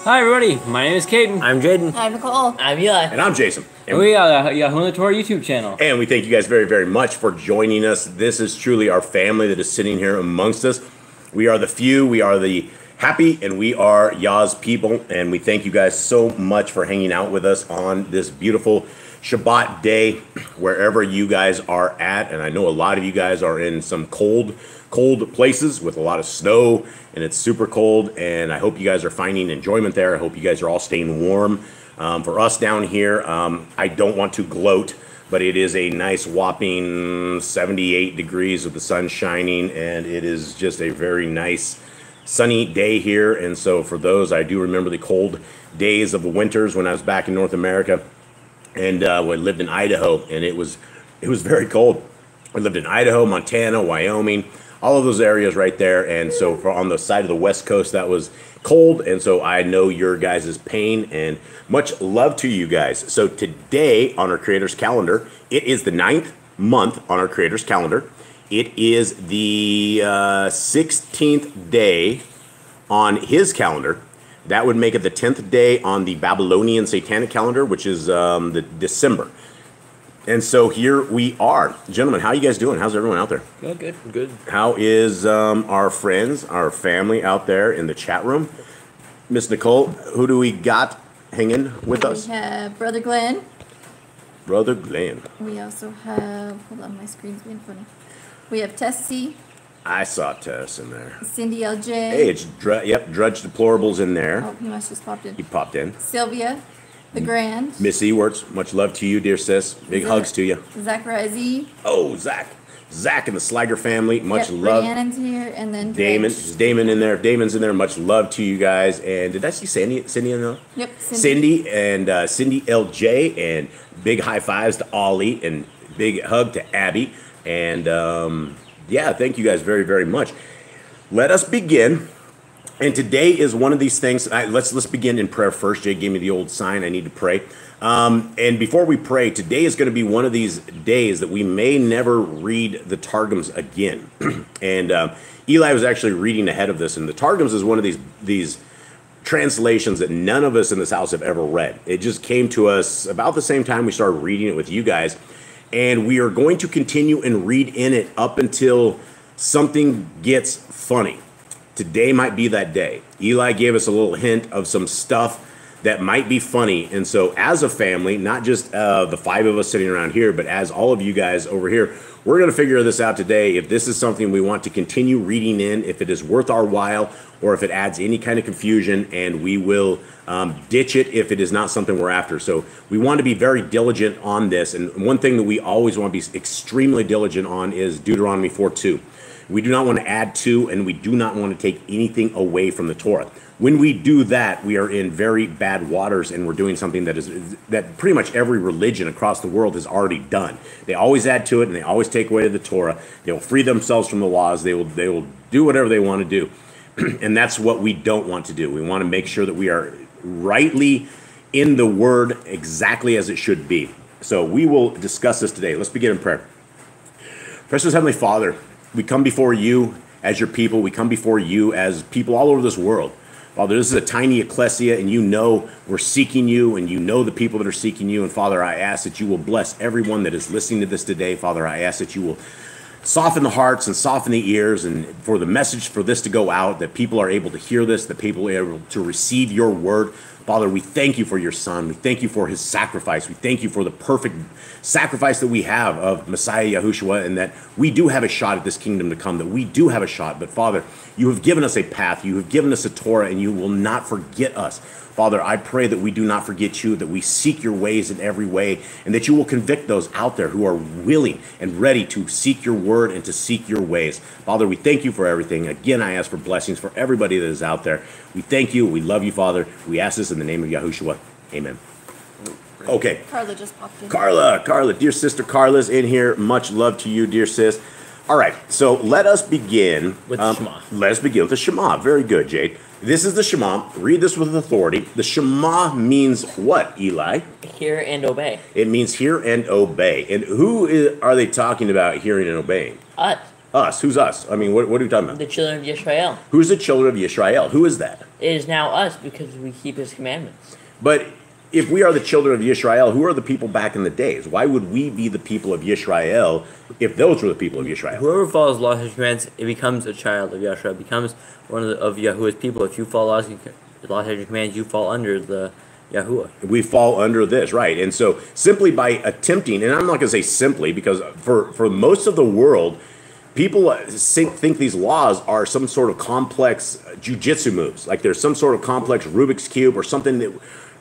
Hi everybody, my name is Caden. I'm Jaden. I'm Nicole. I'm Eli. And I'm Jason. And we are 𝐉𝐄𐄅𐄄 to our YouTube channel. And we thank you guys very, very much for joining us. This is truly our family that is sitting here amongst us. We are the few, we are the happy, and we are Yah's people. And we thank you guys so much for hanging out with us on this beautiful Shabbat day, wherever you guys are at. And I know a lot of you guys are in some cold places with a lot of snow, and it's super cold, and I hope you guys are finding enjoyment there. I hope you guys are all staying warm. For us down here, I don't want to gloat, but it is a nice whopping 78 degrees with the sun shining, and it is just a very nice sunny day here. And so for those, I do remember the cold days of the winters when I was back in North America, and we lived in Idaho, and it was very cold. I lived in Idaho, Montana, Wyoming, all of those areas right there. And so for on the side of the West Coast, that was cold. And so I know your guys' pain, and much love to you guys. So today on our Creator's calendar, it is the 9th month on our Creator's calendar. It is the 16th day on his calendar. That would make it the 10th day on the Babylonian Satanic calendar, which is the December. And so here we are. Gentlemen, how you guys doing? How's everyone out there? Good. How is our friends, our family out there in the chat room? Miss Nicole, who do we got hanging with us? We have Brother Glenn. Brother Glenn. We also have, hold on, my screen's being funny. We have Tessie. I saw Tess in there. Cindy LJ. Hey, it's Drudge Deplorables in there. Oh, he must just popped in. He popped in. Sylvia. The Grand. Miss Ewarts, much love to you, dear sis. Big hugs to you. Zachariah. Oh, Zach and the Sliger family, much love. Rhiannon's here, and then Damon. Dredge. Is Damon in there? Damon's in there. Much love to you guys. And did I see Cindy in there? Yep, Cindy and Cindy LJ, and big high fives to Ollie, and big hug to Abby. And yeah, thank you guys very, very much. Let us begin. And today is one of these things. Let's begin in prayer first. Jay gave me the old sign. I need to pray. And before we pray, today is going to be one of these days that we may never read the Targums again. And Eli was actually reading ahead of this, and the Targums is one of these translations that none of us in this house have ever read. It just came to us about the same time we started reading it with you guys, and we are going to continue and read in it up until something gets funny. Today might be that day. Eli gave us a little hint of some stuff that might be funny. And so as a family, not just the five of us sitting around here, but as all of you guys over here, we're going to figure this out today. If this is something we want to continue reading in, if it is worth our while, or if it adds any kind of confusion, and we will ditch it if it is not something we're after. So we want to be very diligent on this. And one thing that we always want to be extremely diligent on is Deuteronomy 4:2. We do not want to add to, and we do not want to take anything away from the Torah. When we do that, we are in very bad waters, and we're doing something that pretty much every religion across the world has already done. They always add to it, and they always take away the Torah. They will free themselves from the laws. They will do whatever they want to do. And that's what we don't want to do. We want to make sure that we are rightly in the Word exactly as it should be. So we will discuss this today. Let's begin in prayer. Precious Heavenly Father, we come before you as your people. We come before you as people all over this world. Father, this is a tiny ecclesia, and you know we're seeking you, and you know the people that are seeking you. And Father, I ask that you will bless everyone that is listening to this today. Father, I ask that you will soften the hearts and soften the ears, and for the message for this to go out, that people are able to hear this, that people are able to receive your word. Father, we thank you for your son. We thank you for his sacrifice. We thank you for the perfect sacrifice that we have of Messiah Yahushua, and that we do have a shot at this kingdom to come, that we do have a shot. But Father, you have given us a path. You have given us a Torah, and you will not forget us. Father, I pray that we do not forget you, that we seek your ways in every way, and that you will convict those out there who are willing and ready to seek your word and to seek your ways. Father, we thank you for everything. Again, I ask for blessings for everybody that is out there. We thank you. We love you, Father. We ask this in the name of Yahushua. Amen. Okay. Carla just popped in. Carla, dear sister Carla's in here. Much love to you, dear sis. All right, so let us begin with the Shema. Let us begin with the Shema. Very good, Jade. This is the Shema. Read this with authority. The Shema means what, Eli? Hear and obey. It means hear and obey. And who are they talking about hearing and obeying? Us. Us. Who's us? I mean, what are we talking about? The children of Yisrael. Who's the children of Yisrael? Who is that? It is now us because we keep his commandments. But if we are the children of Yisrael, who are the people back in the days? Why would we be the people of Yisrael if those were the people of Yisrael? Whoever follows laws and commands, it becomes a child of Yahshua. It becomes one of Yahuwah's people. If you follow laws and commands, you fall under the Yahuwah. We fall under this, right? And so simply by attempting, and I'm not going to say simply, because for most of the world, people think these laws are some sort of complex jujitsu moves. Like there's some sort of complex Rubik's Cube or something that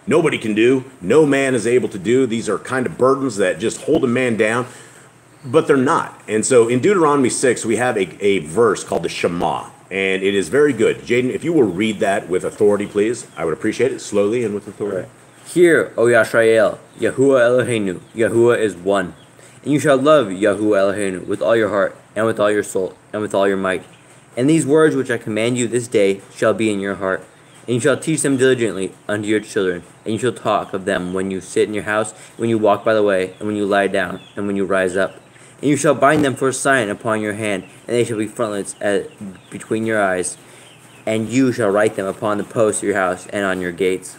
nobody can do. No man is able to do. These are kind of burdens that just hold a man down, but they're not. And so in Deuteronomy 6, we have a verse called the Shema, and it is very good. Jaden, if you will read that with authority, please, I would appreciate it, slowly and with authority. Right. Hear, O Yisrael, Yahuwah Eloheinu, Yahuwah is one. And you shall love Yahuwah Eloheinu with all your heart, and with all your soul, and with all your might. And these words which I command you this day shall be in your heart. And you shall teach them diligently unto your children, and you shall talk of them when you sit in your house, when you walk by the way, and when you lie down, and when you rise up. And you shall bind them for a sign upon your hand, and they shall be frontlets between your eyes. And you shall write them upon the posts of your house and on your gates.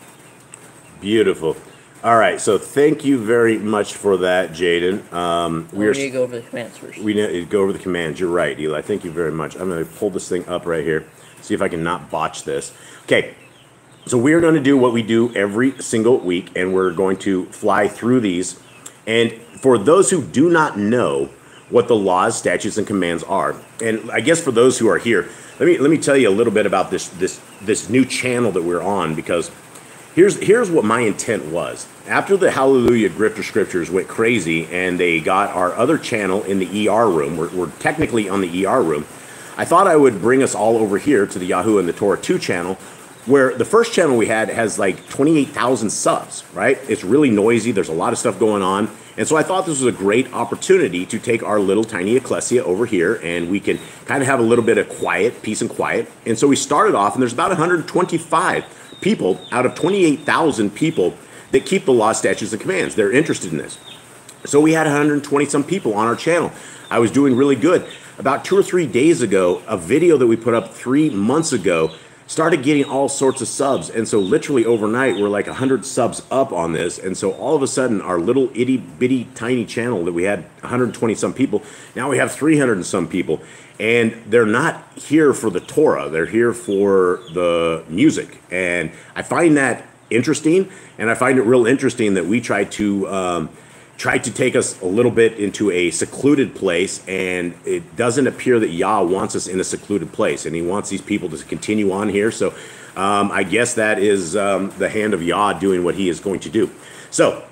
Beautiful. All right, so thank you very much for that, Jaden. We need to go over the commands first. We need to go over the commands. You're right, Eli. Thank you very much. I'm going to pull this thing up right here, see if I can not botch this. Okay, so we're going to do what we do every single week, and we're going to fly through these. And for those who do not know what the laws, statutes, and commands are, and I guess for those who are here, let me tell you a little bit about this new channel that we're on, because here's what my intent was. After the Hallelujah Grifter Scriptures went crazy and they got our other channel in the ER room, we're technically on the ER room, I thought I would bring us all over here to the Yahuwah and the Torah 2 channel, where the first channel we had has like 28,000 subs, right? It's really noisy. There's a lot of stuff going on. And so I thought this was a great opportunity to take our little tiny ecclesia over here and we can kind of have a little bit of quiet, peace and quiet. And so we started off, and there's about 125 people out of 28,000 people that keep the law, statutes, and commands. They're interested in this. So we had 120 some people on our channel. I was doing really good. About 2 or 3 days ago, a video that we put up 3 months ago started getting all sorts of subs. And so literally overnight, we're like 100 subs up on this. And so all of a sudden, our little itty bitty tiny channel that we had 120 some people, now we have 300 and some people. And they're not here for the Torah. They're here for the music. And I find that interesting. And I find it real interesting that we tried to take us a little bit into a secluded place, and it doesn't appear that Yah wants us in a secluded place, and he wants these people to continue on here. So I guess that is the hand of Yah doing what he is going to do. So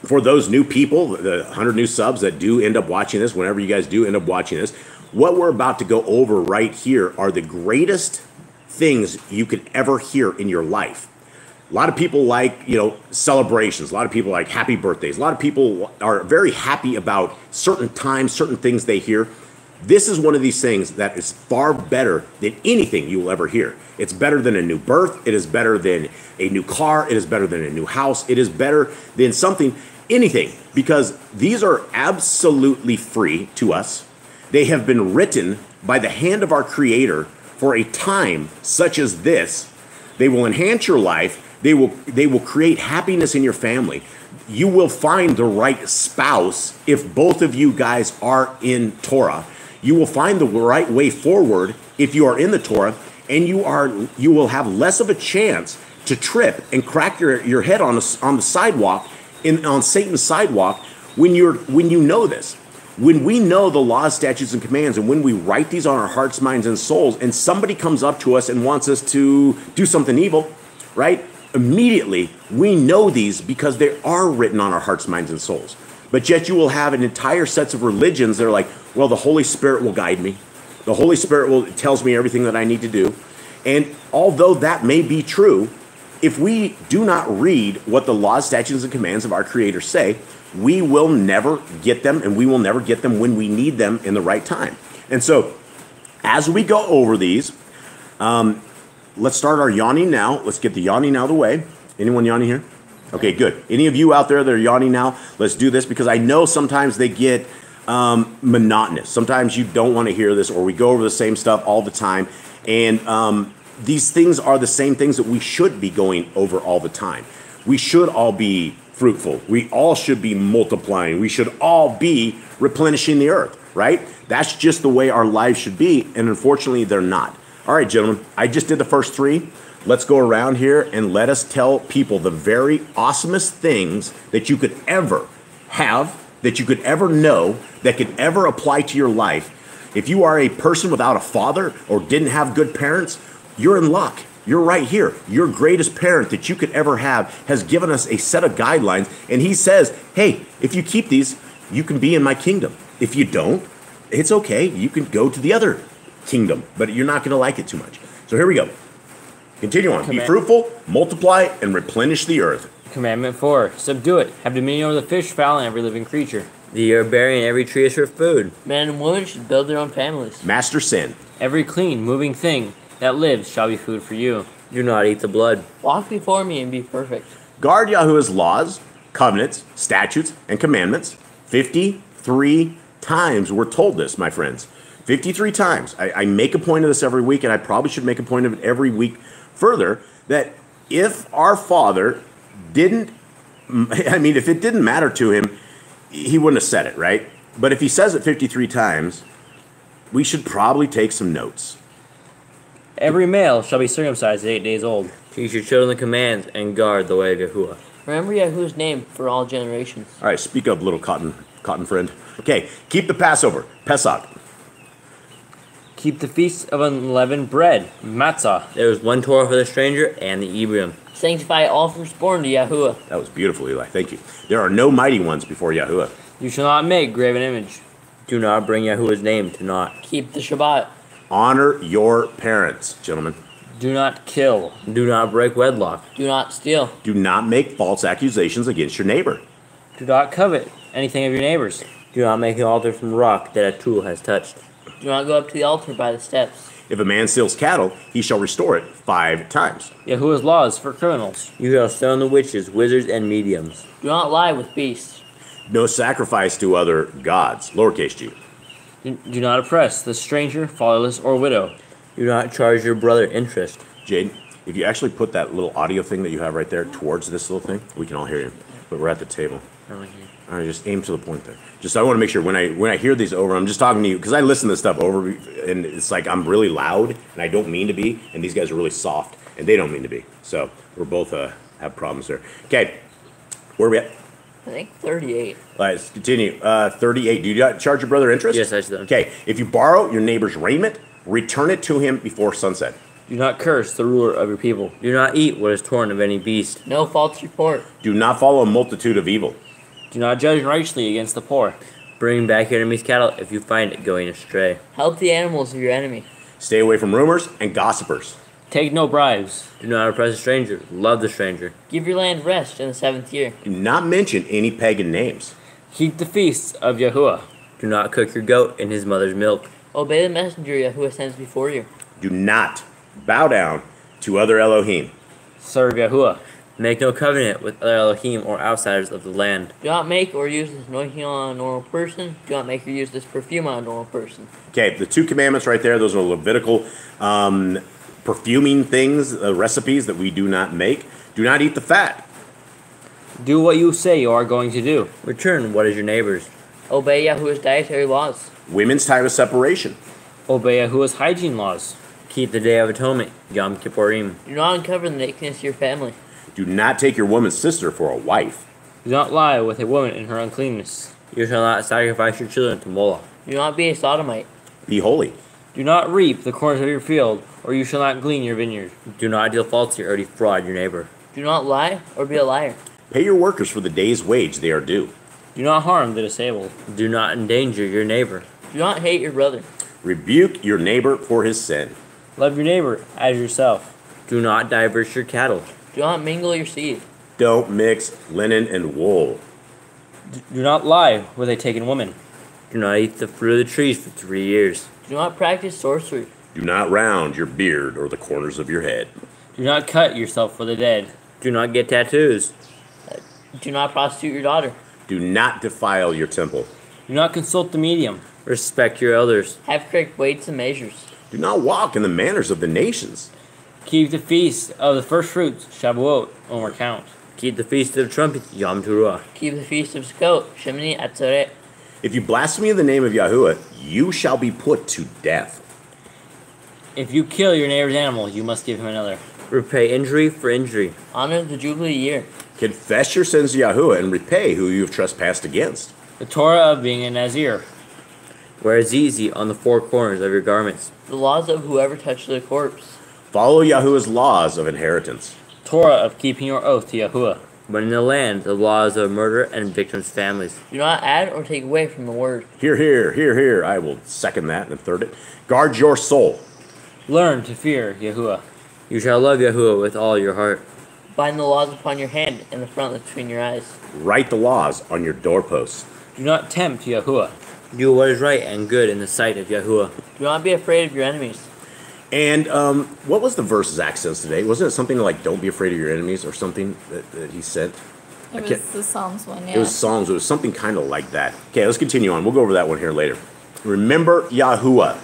for those new people, the 100 new subs that do end up watching this, whenever you guys do end up watching this, what we're about to go over right here are the greatest things you could ever hear in your life. A lot of people like, celebrations. A lot of people like happy birthdays. A lot of people are very happy about certain times, certain things they hear. This is one of these things that is far better than anything you will ever hear. It's better than a new birth. It is better than a new car. It is better than a new house. It is better than anything, because these are absolutely free to us. They have been written by the hand of our Creator for a time such as this. They will enhance your life. They will create happiness in your family. You will find the right spouse if both of you guys are in Torah. You will find the right way forward if you are in the Torah, and you will have less of a chance to trip and crack your head on the sidewalk, on Satan's sidewalk, when you know this. When we know the laws, statutes, and commands, and when we write these on our hearts, minds, and souls, and somebody comes up to us and wants us to do something evil, right? Immediately, we know these because they are written on our hearts, minds, and souls. But yet you will have an entire sets of religions that are like, well, the Holy Spirit will guide me. The Holy Spirit tells me everything that I need to do. And although that may be true, if we do not read what the laws, statutes, and commands of our Creator say, we will never get them, and we will never get them when we need them in the right time. And so, as we go over these, let's start our yawning now. Let's get the yawning out of the way. Anyone yawning here? Okay, good. Any of you out there that are yawning now, let's do this, because I know sometimes they get monotonous. Sometimes you don't want to hear this, or we go over the same stuff all the time. And these things are the same things that we should be going over all the time. We should all be fruitful. We all should be multiplying. We should all be replenishing the earth, right? That's just the way our lives should be. And unfortunately, they're not. All right, gentlemen, I just did the first 3. Let's go around here and let us tell people the very awesomest things that you could ever have, that you could ever know, that could ever apply to your life. If you are a person without a father or didn't have good parents, you're in luck. You're right here. Your greatest parent that you could ever have has given us a set of guidelines, and he says, hey, if you keep these, you can be in my kingdom. If you don't, it's okay. You can go to the other kingdom, but you're not going to like it too much. So here we go. Continue on. Be fruitful, multiply, and replenish the earth. Commandment 4. Subdue it. Have dominion over the fish, fowl, and every living creature. The herb-bearing every tree is for food. Men and women should build their own families. Master sin. Every clean, moving thing that lives shall be food for you. Do not eat the blood. Walk before me and be perfect. Guard Yahuwah's laws, covenants, statutes, and commandments. 53 times we're told this, my friends. 53 times. I make a point of this every week, and I probably should make a point of it every week further, that if our Father if it didn't matter to him, he wouldn't have said it, right? But if he says it 53 times, we should probably take some notes. Every male shall be circumcised at 8 days old. Teach your children the commands and guard the way of Yahuwah. Remember Yahuwah's name for all generations. All right, speak up, little cotton friend. Okay, keep the Passover, Pesach. Keep the feast of unleavened bread, matzah. There was one Torah for the stranger and the Ephraim. Sanctify all firstborn to Yahuwah. That was beautiful, Eli. Thank you. There are no mighty ones before Yahuwah. You shall not make graven image. Do not bring Yahuwah's name to naught. Keep the Shabbat. Honor your parents, gentlemen. Do not kill. Do not break wedlock. Do not steal. Do not make false accusations against your neighbor. Do not covet anything of your neighbor's. Do not make an altar from rock that a tool has touched. Do not go up to the altar by the steps. If a man steals cattle, he shall restore it 5 times. Yahuwah's laws for criminals. You shall stone the witches, wizards, and mediums. Do not lie with beasts. No sacrifice to other gods, lowercase g. Do not oppress the stranger, fatherless, or widow. Do not charge your brother interest. Jade, if you actually put that little audio thing that you have right there towards this little thing, we can all hear you. But we're at the table. All right, just aim to the point there. Just I want to make sure when I hear these over, I'm just talking to you because I listen to this stuff over, and it's like I'm really loud, and I don't mean to be, and these guys are really soft, and they don't mean to be. So we're both have problems there. Okay, where are we at? I think 38. All right, let's continue. 38. Do you not charge your brother interest? Yes, I do. Okay, if you borrow your neighbor's raiment, return it to him before sunset. Do not curse the ruler of your people. Do not eat what is torn of any beast. No false report. Do not follow a multitude of evil. Do not judge righteously against the poor. Bring back your enemy's cattle if you find it going astray. Help the animals of your enemy. Stay away from rumors and gossipers. Take no bribes. Do not oppress a stranger. Love the stranger. Give your land rest in the 7th year. Do not mention any pagan names. Keep the feasts of Yahuwah. Do not cook your goat in his mother's milk. Obey the messenger Yahuwah sends before you. Do not bow down to other Elohim. Serve Yahuwah. Make no covenant with other Elohim or outsiders of the land. Do not make or use this anointing on a normal person. Do not make or use this perfume on a normal person. Okay, the 2 commandments right there, those are Levitical perfuming things, recipes that we do not make. Do not eat the fat. Do what you say you are going to do. Return what is your neighbor's. Obey Yahuwah's dietary laws. Women's time of separation. Obey Yahuwah's hygiene laws. Keep the Day of Atonement, Yom Kippurim. Do not uncover the nakedness of your family. Do not take your woman's sister for a wife. Do not lie with a woman in her uncleanness. You shall not sacrifice your children to Moloch. Do not be a sodomite. Be holy. Do not reap the corners of your field, or you shall not glean your vineyard. Do not deal falsely or defraud your neighbor. Do not lie or be a liar. Pay your workers for the day's wage they are due. Do not harm the disabled. Do not endanger your neighbor. Do not hate your brother. Rebuke your neighbor for his sin. Love your neighbor as yourself. Do not divert your cattle. Do not mingle your seed. Don't mix linen and wool. Do not lie with a taken woman. Do not eat the fruit of the trees for 3 years. Do not practice sorcery. Do not round your beard or the corners of your head. Do not cut yourself for the dead. Do not get tattoos. Do not prostitute your daughter. Do not defile your temple. Do not consult the medium. Respect your elders. Have correct weights and measures. Do not walk in the manners of the nations. Keep the feast of the first fruits, Shavuot, or count. Keep the feast of trumpets, Yom Teruah. Keep the feast of Sukkot, Shemini Atzaret. If you blaspheme the name of Yahuwah, you shall be put to death. If you kill your neighbor's animal, you must give him another. Repay injury for injury. Honor the Jubilee year. Confess your sins to Yahuwah and repay who you have trespassed against. The Torah of being a Nazir. Wear zizi on the 4 corners of your garments. The laws of whoever touched the corpse. Follow Yahuwah's laws of inheritance. Torah of keeping your oath to Yahuwah. But in the land, the laws of murder and victims' families. Do not add or take away from the word. Hear, hear, hear, hear. I will second that and third it. Guard your soul. Learn to fear Yahuwah. You shall love Yahuwah with all your heart. Bind the laws upon your hand and the frontlets between your eyes. Write the laws on your doorposts. Do not tempt Yahuwah. Do what is right and good in the sight of Yahuwah. Do not be afraid of your enemies. And what was the verse's accents today? Wasn't it something like "Don't be afraid of your enemies" or something that he said? It can't- was the Psalms one, yeah. It was Psalms. It was something kind of like that. Okay, let's continue on. We'll go over that one here later. Remember Yahuwah.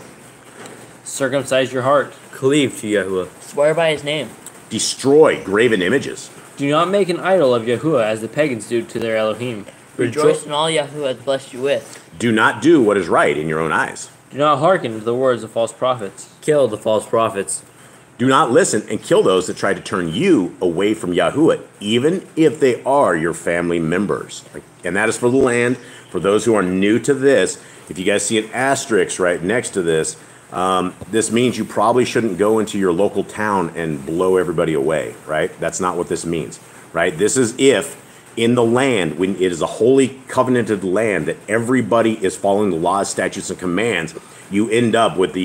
Circumcise your heart. Cleave to Yahuwah. Swear by his name. Destroy graven images. Do not make an idol of Yahuwah as the pagans do to their Elohim. Rejoice in all Yahuwah has blessed you with. Do not do what is right in your own eyes. Do not hearken to the words of false prophets. Kill the false prophets. Do not listen and kill those that try to turn you away from Yahuwah, even if they are your family members. And that is for the land. For those who are new to this, if you guys see an asterisk right next to this, This means you probably shouldn't go into your local town and blow everybody away, right? That's not what this means, right? This is if in the land, when it is a holy covenanted land that everybody is following the laws, statutes, and commands, you end up with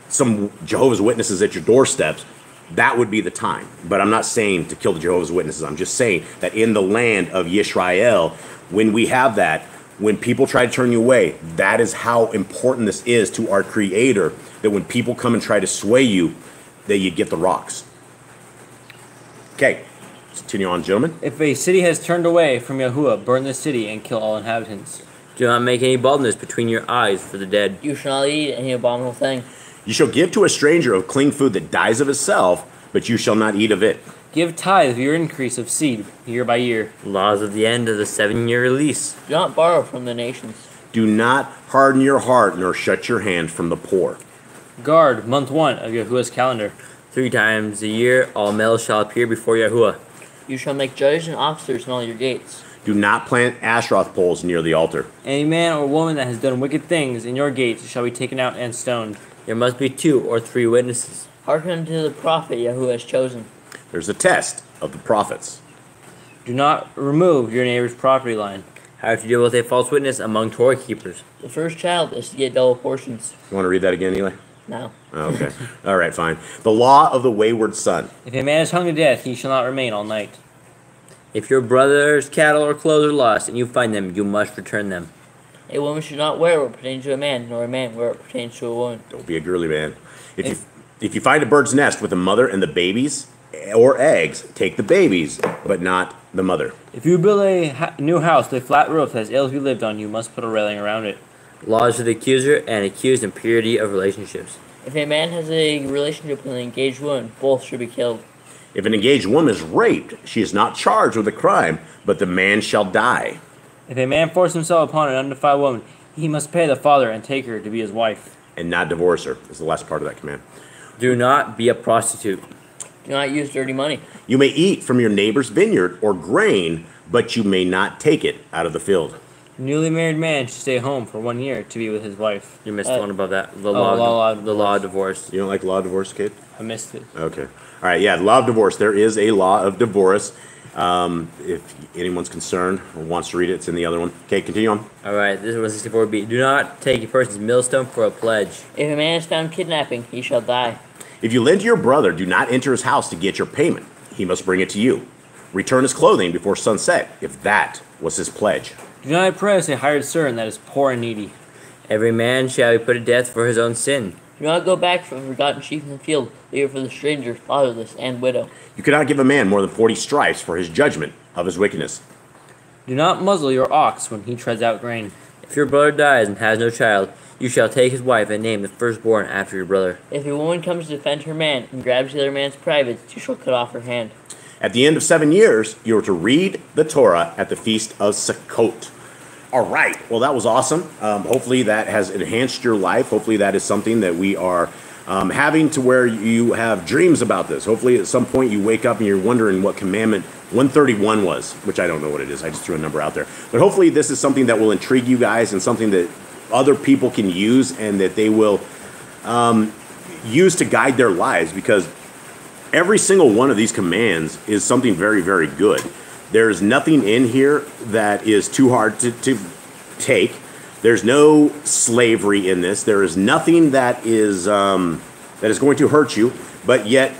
some Jehovah's Witnesses at your doorsteps. That would be the time. But I'm not saying to kill the Jehovah's Witnesses. I'm just saying that in the land of Yisrael, when we have that, when people try to turn you away, that is how important this is to our Creator, that when people come and try to sway you, that you get the rocks. Okay, continue on, gentlemen. If a city has turned away from Yahuwah, burn the city and kill all inhabitants. Do not make any baldness between your eyes for the dead. You shall not eat any abominable thing. You shall give to a stranger of clean food that dies of itself, but you shall not eat of it. Give tithe of your increase of seed, year by year. Laws of the end of the 7-year release. Do not borrow from the nations. Do not harden your heart, nor shut your hand from the poor. Guard month 1 of Yahuwah's calendar. 3 times a year all males shall appear before Yahuwah. You shall make judges and officers in all your gates. Do not plant Ashtaroth poles near the altar. Any man or woman that has done wicked things in your gates shall be taken out and stoned. There must be 2 or 3 witnesses. Hearken unto the prophet Yahuwah has chosen. There's a test of the prophets. Do not remove your neighbor's property line. How to deal with a false witness among Torah keepers. The first child is to get double portions. You want to read that again, Eli? No. Oh, okay. All right, fine. The law of the wayward son. If a man is hung to death, he shall not remain all night. If your brother's cattle or clothes are lost and you find them, you must return them. A woman should not wear what pertains to a man, nor a man wear what pertains to a woman. Don't be a girly man. If you find a bird's nest with the mother and the babies or eggs, take the babies, but not the mother. If you build a new house with a flat roof that has ales to be lived on, you must put a railing around it. Laws of the accuser and accused in purity of relationships. If a man has a relationship with an engaged woman, both should be killed. If an engaged woman is raped, she is not charged with a crime, but the man shall die. If a man force himself upon an undefiled woman, he must pay the father and take her to be his wife. And not divorce her is the last part of that command. Do not be a prostitute. Do not use dirty money. You may eat from your neighbor's vineyard or grain, but you may not take it out of the field. A newly married man should stay home for 1 year to be with his wife. You missed the one above that. The law law of divorce. You don't like law of divorce, kid? I missed it. Okay. All right, yeah, law of divorce. There is a law of divorce. If anyone's concerned or wants to read it, it's in the other one. Okay, continue on. All right, this is 164b. Do not take a person's millstone for a pledge. If a man is found kidnapping, he shall die. If you lend to your brother, do not enter his house to get your payment. He must bring it to you. Return his clothing before sunset, if that was his pledge. Do not oppress a hired servant that is poor and needy. Every man shall be put to death for his own sin. Do not go back from forgotten sheep in the field, leave it for the stranger, fatherless, and widow. You cannot give a man more than 40 stripes for his judgment of his wickedness. Do not muzzle your ox when he treads out grain. If your brother dies and has no child, you shall take his wife and name the firstborn after your brother. If a woman comes to defend her man and grabs the other man's privates, you shall cut off her hand. At the end of 7 years, you are to read the Torah at the feast of Sukkot. All right. Well, that was awesome. Hopefully that has enhanced your life. Hopefully that is something that we are having to where you have dreams about this. Hopefully at some point you wake up and you're wondering what commandment 131 was, which I don't know what it is. I just threw a number out there. But hopefully this is something that will intrigue you guys and something that other people can use and that they will use to guide their lives, because every single one of these commands is something very, very good. There is nothing in here that is too hard to take. There's no slavery in this. There is nothing that is going to hurt you. But yet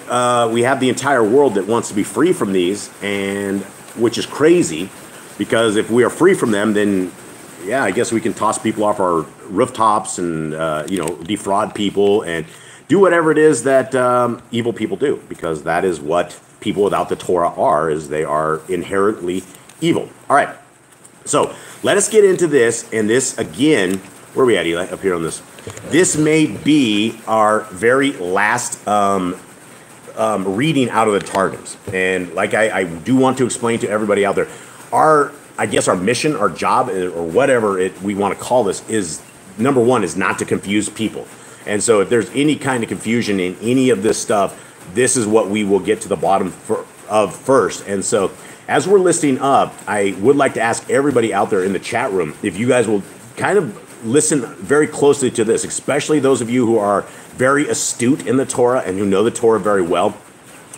we have the entire world that wants to be free from these, and which is crazy, because if we are free from them, then yeah, I guess we can toss people off our rooftops and defraud people and do whatever it is that evil people do, because that is what people without the Torah are, is they are inherently evil. All right, so let us get into this, and this again, where are we at, Eli? Up here on this. This may be our very last reading out of the Targums, and like I do want to explain to everybody out there, our mission, our job, or whatever we want to call this, is number one is not to confuse people. And so if there's any kind of confusion in any of this stuff, this is what we will get to the bottom of first. And so as we're listing up, I would like to ask everybody out there in the chat room if you guys will kind of listen very closely to this, especially those of you who are very astute in the Torah and who know the Torah very well.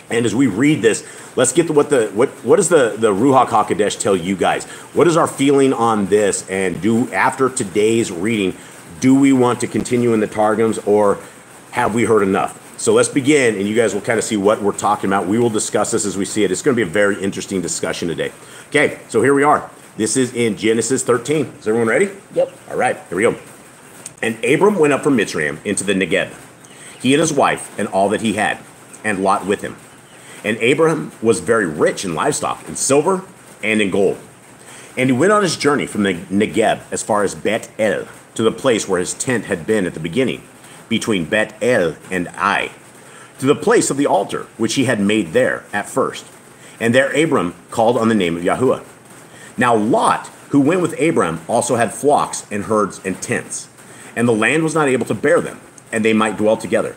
And as we read this, let's get to what does the Ruach HaKodesh tell you guys? What is our feeling on this? And after today's reading, do we want to continue in the Targums, or have we heard enough? So let's begin, and you guys will kind of see what we're talking about. We will discuss this as we see it. It's going to be a very interesting discussion today. Okay, so here we are. This is in Genesis 13. Is everyone ready? Yep. All right, here we go. And Abram went up from Mitzrayim into the Negeb, he and his wife and all that he had, and Lot with him. And Abraham was very rich in livestock, in silver, and in gold. And he went on his journey from the Negeb as far as Bet El, to the place where his tent had been at the beginning, between Bet El and Ai, to the place of the altar which he had made there at first. And there Abram called on the name of Yahuwah. Now Lot, who went with Abram, also had flocks and herds and tents. And the land was not able to bear them, and they might dwell together,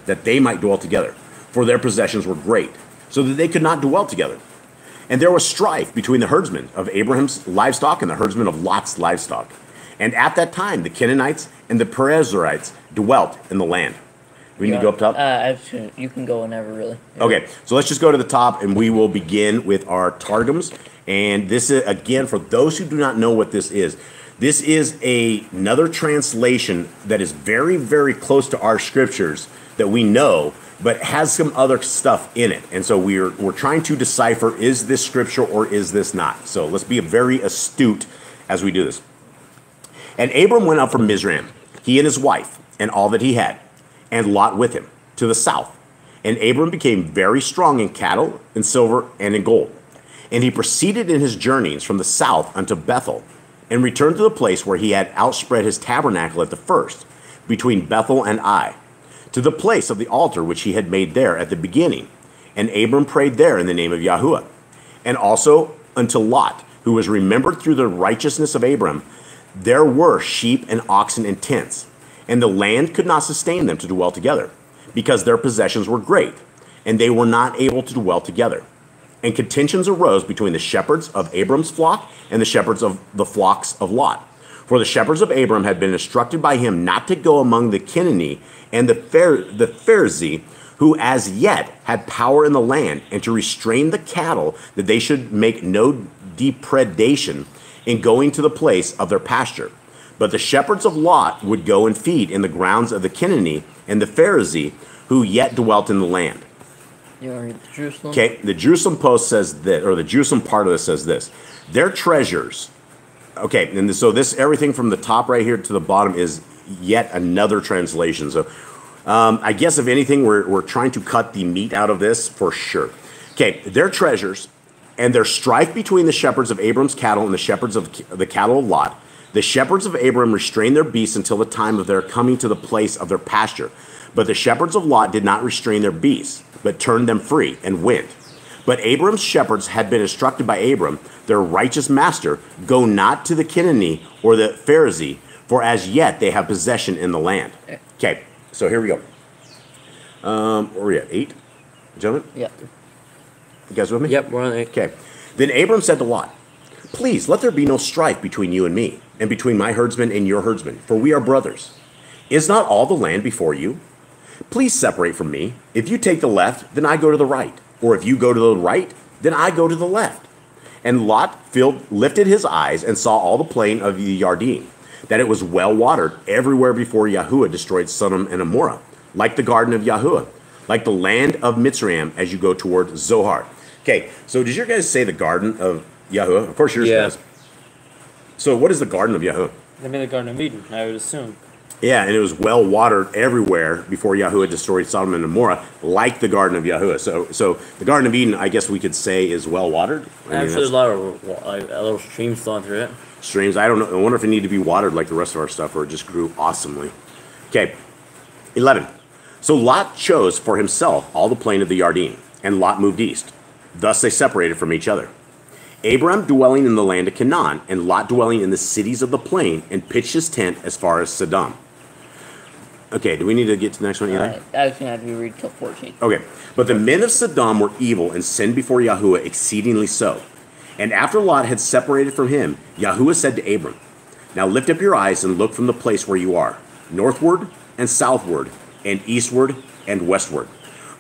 for their possessions were great, so that they could not dwell together. And there was strife between the herdsmen of Abraham's livestock and the herdsmen of Lot's livestock. And at that time, the Canaanites and the Perizzites dwelt in the land. We need to go up top? You can go whenever, really. Okay, so let's just go to the top, and we will begin with our Targums. And this is, again, for those who do not know what this is another translation that is very, very close to our scriptures that we know, but has some other stuff in it. And so we're trying to decipher, is this scripture or is this not? So let's be very astute as we do this. And Abram went up from Mizraim, he and his wife, and all that he had, and Lot with him, to the south. And Abram became very strong in cattle, in silver, and in gold. And he proceeded in his journeys from the south unto Bethel, and returned to the place where he had outspread his tabernacle at the first, between Bethel and Ai, to the place of the altar which he had made there at the beginning. And Abram prayed there in the name of Yahuwah. And also unto Lot, who was remembered through the righteousness of Abram, there were sheep and oxen and tents, and the land could not sustain them to dwell together, because their possessions were great, and they were not able to dwell together. And contentions arose between the shepherds of Abram's flock and the shepherds of the flocks of Lot. For the shepherds of Abram had been instructed by him not to go among the Canaanite and the Pharisee, who as yet had power in the land, and to restrain the cattle, that they should make no depredation in going to the place of their pasture. But the shepherds of Lot would go and feed in the grounds of the Canaanite and the Pharisee, who yet dwelt in the land. You want to read the Jerusalem? Okay, the Jerusalem Post says this, or the Jerusalem part of this says this. Their treasures. Okay, and so this, everything from the top right here to the bottom is yet another translation. So I guess if anything, we're trying to cut the meat out of this for sure. Okay, their treasures and their strife between the shepherds of Abram's cattle and the shepherds of the cattle of Lot. The shepherds of Abram restrained their beasts until the time of their coming to the place of their pasture. But the shepherds of Lot did not restrain their beasts, but turned them free and went. But Abram's shepherds had been instructed by Abram, their righteous master, go not to the Canaanite or the Pharisee, for as yet they have possession in the land. Okay, so here we go. Where are we at? 8? Gentlemen? Yeah. You guys with me? Yep, we're on 8. Okay. Then Abram said to Lot, please let there be no strife between you and me, and between my herdsmen and your herdsmen, for we are brothers. Is not all the land before you? Please separate from me. If you take the left, then I go to the right. Or if you go to the right, then I go to the left. And Lot lifted his eyes and saw all the plain of the Yarden, that it was well watered everywhere before Yahuwah destroyed Sodom and Gomorrah, like the garden of Yahuwah, like the land of Mitzrayim as you go toward Zohar. Okay, so did your guys say the garden of Yahuwah? Of course yours does. So what is the garden of Yahuwah? They made the Garden of Eden, I would assume. Yeah, and it was well watered everywhere before Yahuwah destroyed Sodom and Gomorrah, like the Garden of Yahuwah. So the Garden of Eden, I guess we could say, is well watered. Actually, there's a lot of little streams flowing through it. Streams. I don't know. I wonder if it needed to be watered like the rest of our stuff, or it just grew awesomely. Okay, 11. So Lot chose for himself all the plain of the Yarden, and Lot moved east. Thus they separated from each other. Abram dwelling in the land of Canaan, and Lot dwelling in the cities of the plain, and pitched his tent as far as Sodom. Okay, do we need to get to the next one, Eli? Alright, I was going to have you read till 14. Okay, but the men of Sodom were evil and sinned before Yahuwah exceedingly so. And after Lot had separated from him, Yahuwah said to Abram, Now lift up your eyes and look from the place where you are, northward and southward, and eastward and westward.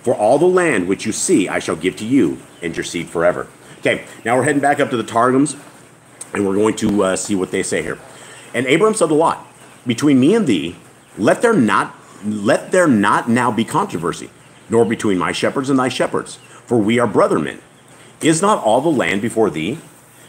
For all the land which you see I shall give to you and your seed forever. Okay, now we're heading back up to the Targums, and we're going to see what they say here. And Abram said to Lot, between me and thee, let there not now be controversy, nor between my shepherds and thy shepherds, for we are brethren. Is not all the land before thee?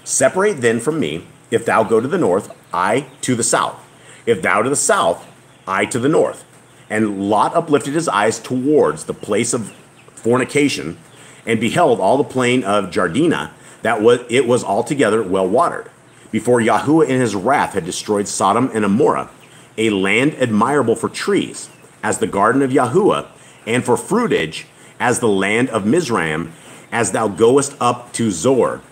Separate then from me. If thou go to the north, I to the south. If thou to the south, I to the north. And Lot uplifted his eyes towards the place of fornication, and beheld all the plain of Jardina, it was altogether well watered, before Yahuwah in his wrath had destroyed Sodom and Amorah, a land admirable for trees, as the garden of Yahuwah, and for fruitage, as the land of Mizraim, as thou goest up to Zor.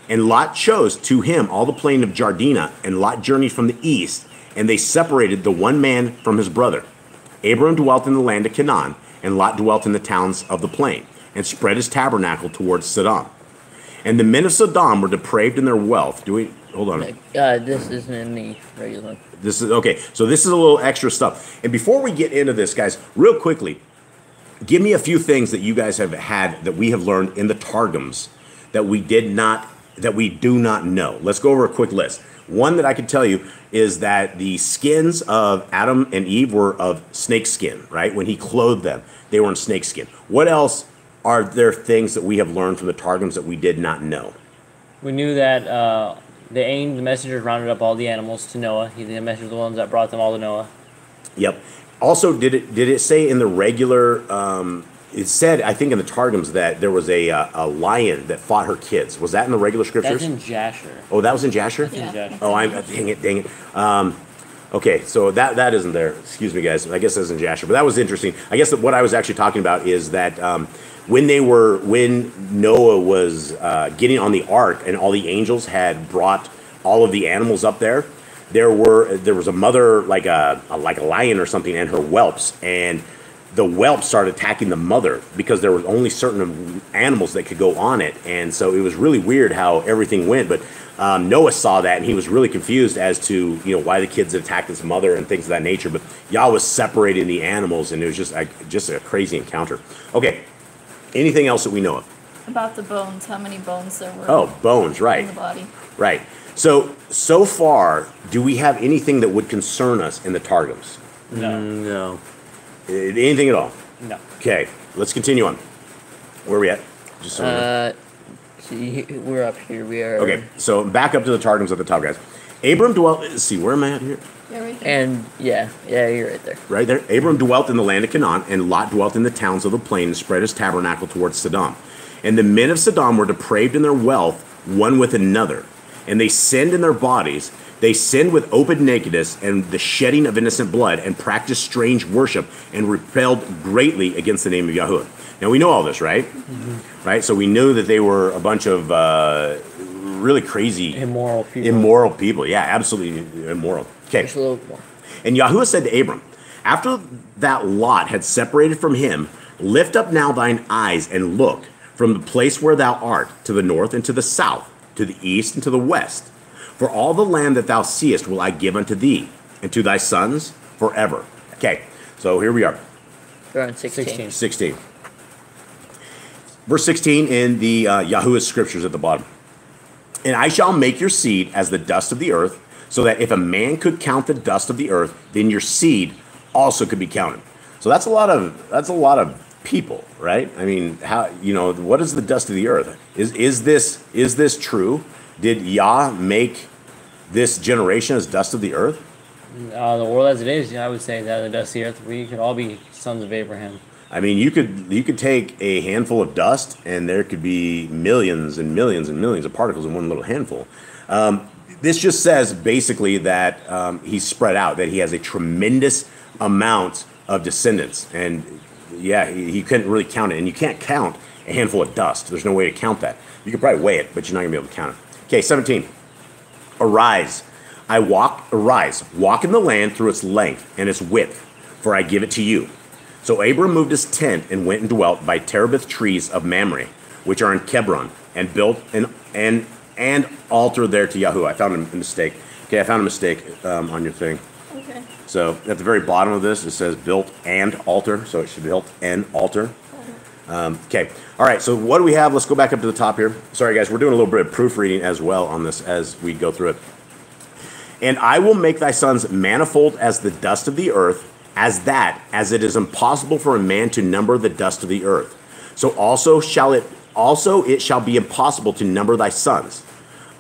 And Lot chose to him all the plain of Jardina, and Lot journeyed from the east, and they separated the one man from his brother. Abram dwelt in the land of Canaan, and Lot dwelt in the towns of the plain, and spread his tabernacle towards Sodom. And the men of Sodom were depraved in their wealth. Hold on. This isn't in the regular. This is okay. So this is a little extra stuff. And before we get into this, guys, real quickly, give me a few things that you guys have had that we have learned in the Targums that we do not know. Let's go over a quick list. One that I can tell you is that the skins of Adam and Eve were of snake skin, right? When he clothed them, they were in snake skin. What else are there things that we have learned from the Targums that we did not know? We knew that the messengers rounded up all the animals to Noah. The messengers were the ones that brought them all to Noah. Yep. Also, did it say in the regular? It said, I think, in the Targums that there was a lion that fought her kids. Was that in the regular scriptures? That's in Jasher. Oh, that was in Jasher? That's in Jasher. Oh, dang it. Okay, so that isn't there. Excuse me, guys. I guess that's in Jasher. But that was interesting. I guess that what I was actually talking about is that when Noah was getting on the ark and all the angels had brought all of the animals up there, there was a mother like a lion or something and her whelps, and the whelp started attacking the mother because there were only certain animals that could go on it. And so it was really weird how everything went. But Noah saw that, and he was really confused as to why the kids had attacked his mother and things of that nature. But Yah was separating the animals, and it was just a crazy encounter. Okay, anything else that we know of? About the bones, how many bones there were. Oh, bones, right. In the body. Right. So far, do we have anything that would concern us in the Targums? No. Anything at all? No. Okay, let's continue on. Where are we at? Just so See, we're up here. We are. okay, so back up to the Targums at the top, guys. Abram dwelt. Let's see, where am I at here? Yeah, right here. And yeah, you're right there. Right there. Abram dwelt in the land of Canaan, and Lot dwelt in the towns of the plain, and spread his tabernacle towards Sodom. And the men of Sodom were depraved in their wealth, one with another, and they sinned in their bodies. They sinned with open nakedness and the shedding of innocent blood, and practiced strange worship, and repelled greatly against the name of Yahuwah. Now we know all this, right? Mm-hmm. Right. So we knew that they were a bunch of really crazy, immoral people. Yeah, absolutely immoral. Okay. Just a little more. And Yahuwah said to Abram, after that Lot had separated from him, lift up now thine eyes and look from the place where thou art, to the north and to the south, to the east and to the west. For all the land that thou seest will I give unto thee, and to thy sons forever. Okay, so here we are. We're on 16. 16. Verse 16 in the Yahuwah's scriptures at the bottom. And I shall make your seed as the dust of the earth, so that if a man could count the dust of the earth, then your seed also could be counted. So that's a lot of people, right? I mean, what is the dust of the earth? Is this true? Did Yah make this generation as dust of the earth? The world as it is, I would say that the dust of the earth, we could all be sons of Abraham. I mean, you could take a handful of dust, and there could be millions and millions and millions of particles in one little handful. This just says basically that he's spread out, that he has a tremendous amount of descendants, and yeah, he couldn't really count it, and you can't count a handful of dust. There's no way to count that. You could probably weigh it, but you're not gonna be able to count it. Okay, 17. Arise, walk in the land through its length and its width, for I give it to you. So Abram moved his tent and went and dwelt by terebinth trees of Mamre, which are in Hebron, and built an altar there to Yahuwah. I found a mistake. Okay, I found a mistake on your thing. Okay. So at the very bottom of this, it says built and altar. So it should be built and altar. Okay. All right. So what do we have? Let's go back up to the top here. Sorry, guys. We're doing a little bit of proofreading as well on this as we go through it. And I will make thy sons manifold as the dust of the earth, as it is impossible for a man to number the dust of the earth. So it shall be impossible to number thy sons.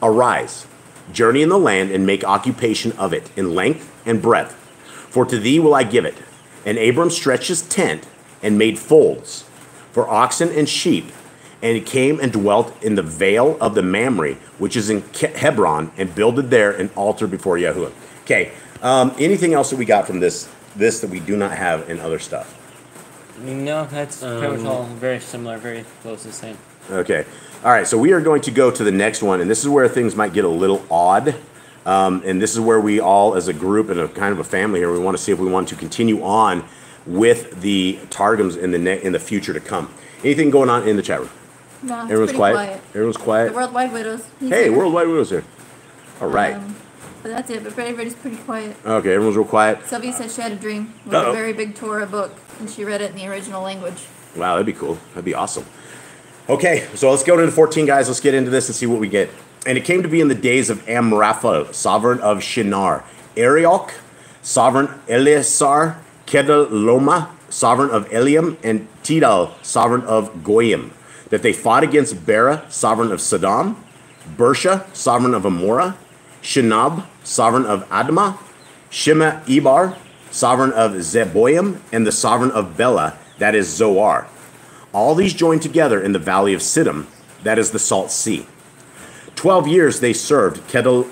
Arise, journey in the land, and make occupation of it in length and breadth. For to thee will I give it. And Abram stretched his tent and made folds for oxen and sheep. And he came and dwelt in the vale of the Mamre, which is in Hebron, and builded there an altar before Yahuwah. Okay, anything else that we got from this that we do not have in other stuff? No, that's pretty much all very similar, very close to the same. Okay. All right, so we are going to go to the next one, and this is where things might get a little odd. And this is where we all, as a group and a kind of a family here, we want to see if we want to continue on with the Targums in the future to come. Anything going on in the chat room? No, it's Everyone's pretty quiet? Everyone's The quiet? Worldwide Widows. he's Hey, here. Worldwide Widows here. All right. But that's it. But everybody's pretty quiet. Okay, everyone's real quiet. Sylvia said she had a dream with Uh-oh. a very big Torah book, and she read it in the original language. Wow, that'd be cool. That'd be awesome. Okay, so let's go to the 14, guys. Let's get into this and see what we get. And it came to be in the days of Amraphel, sovereign of Shinar, Arioch, sovereign Eleazar, Kedaloma, sovereign of Eliam, and Tidal, sovereign of Goyim, that they fought against Bera, sovereign of Sodom, Bersha, sovereign of Amorah, Shinab, sovereign of Admah, Shema Ebar, sovereign of Zeboim, and the sovereign of Bela, that is Zoar. All these joined together in the valley of Siddim, that is the Salt Sea. 12 years they served Kedor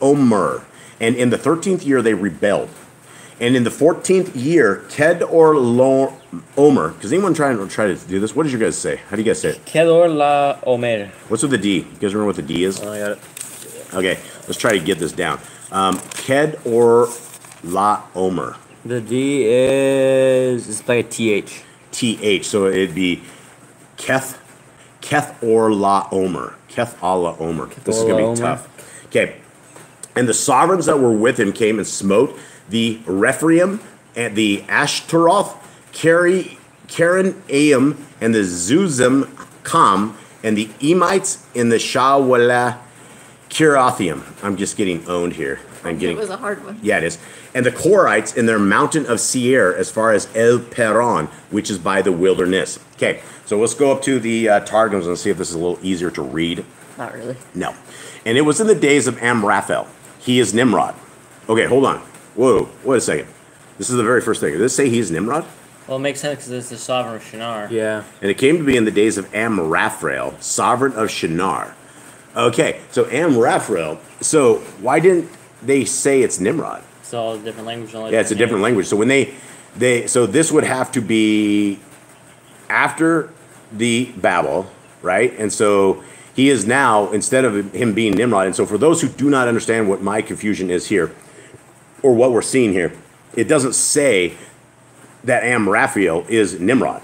Omer, and in the 13th year they rebelled. And in the 14th year, Kedor Omer, does anyone try to do this? What did you guys say? How do you guys say it? Kedor la Omer. What's with the D? You guys remember what the D is? Oh, I got it. Okay, let's try to get this down. Kedor la Omer. The D is it's like a TH. TH, so it'd be Keth or La Omer. Keth Allah Omer. This is going to be Omer. tough. Okay. And the sovereigns that were with him came and smote the Rephaim and the Ashtaroth, Karen Aim, and the Zuzim Kam, and the Emites in the Shawala Kirathium. I'm just getting owned here. It was a hard one. Yeah, it is. And the Korites in their mountain of Seir as far as El Peron, which is by the wilderness. Okay, so let's go up to the Targums and see if this is a little easier to read. Not really. No. And it was in the days of Amraphel. He is Nimrod. Okay, hold on. Whoa, wait a second. This is the very first thing. Does this say he is Nimrod? Well, it makes sense because it's the sovereign of Shinar. Yeah. And it came to be in the days of Amraphel, sovereign of Shinar. Okay, so Amraphel. So why didn't they say it's Nimrod? It's all a different language. Yeah, it's a different language. So when so this would have to be after the Babel, right? And so he is now, instead of him being Nimrod. And so for those who do not understand what my confusion is here, or what we're seeing here, it doesn't say that Amraphel is Nimrod.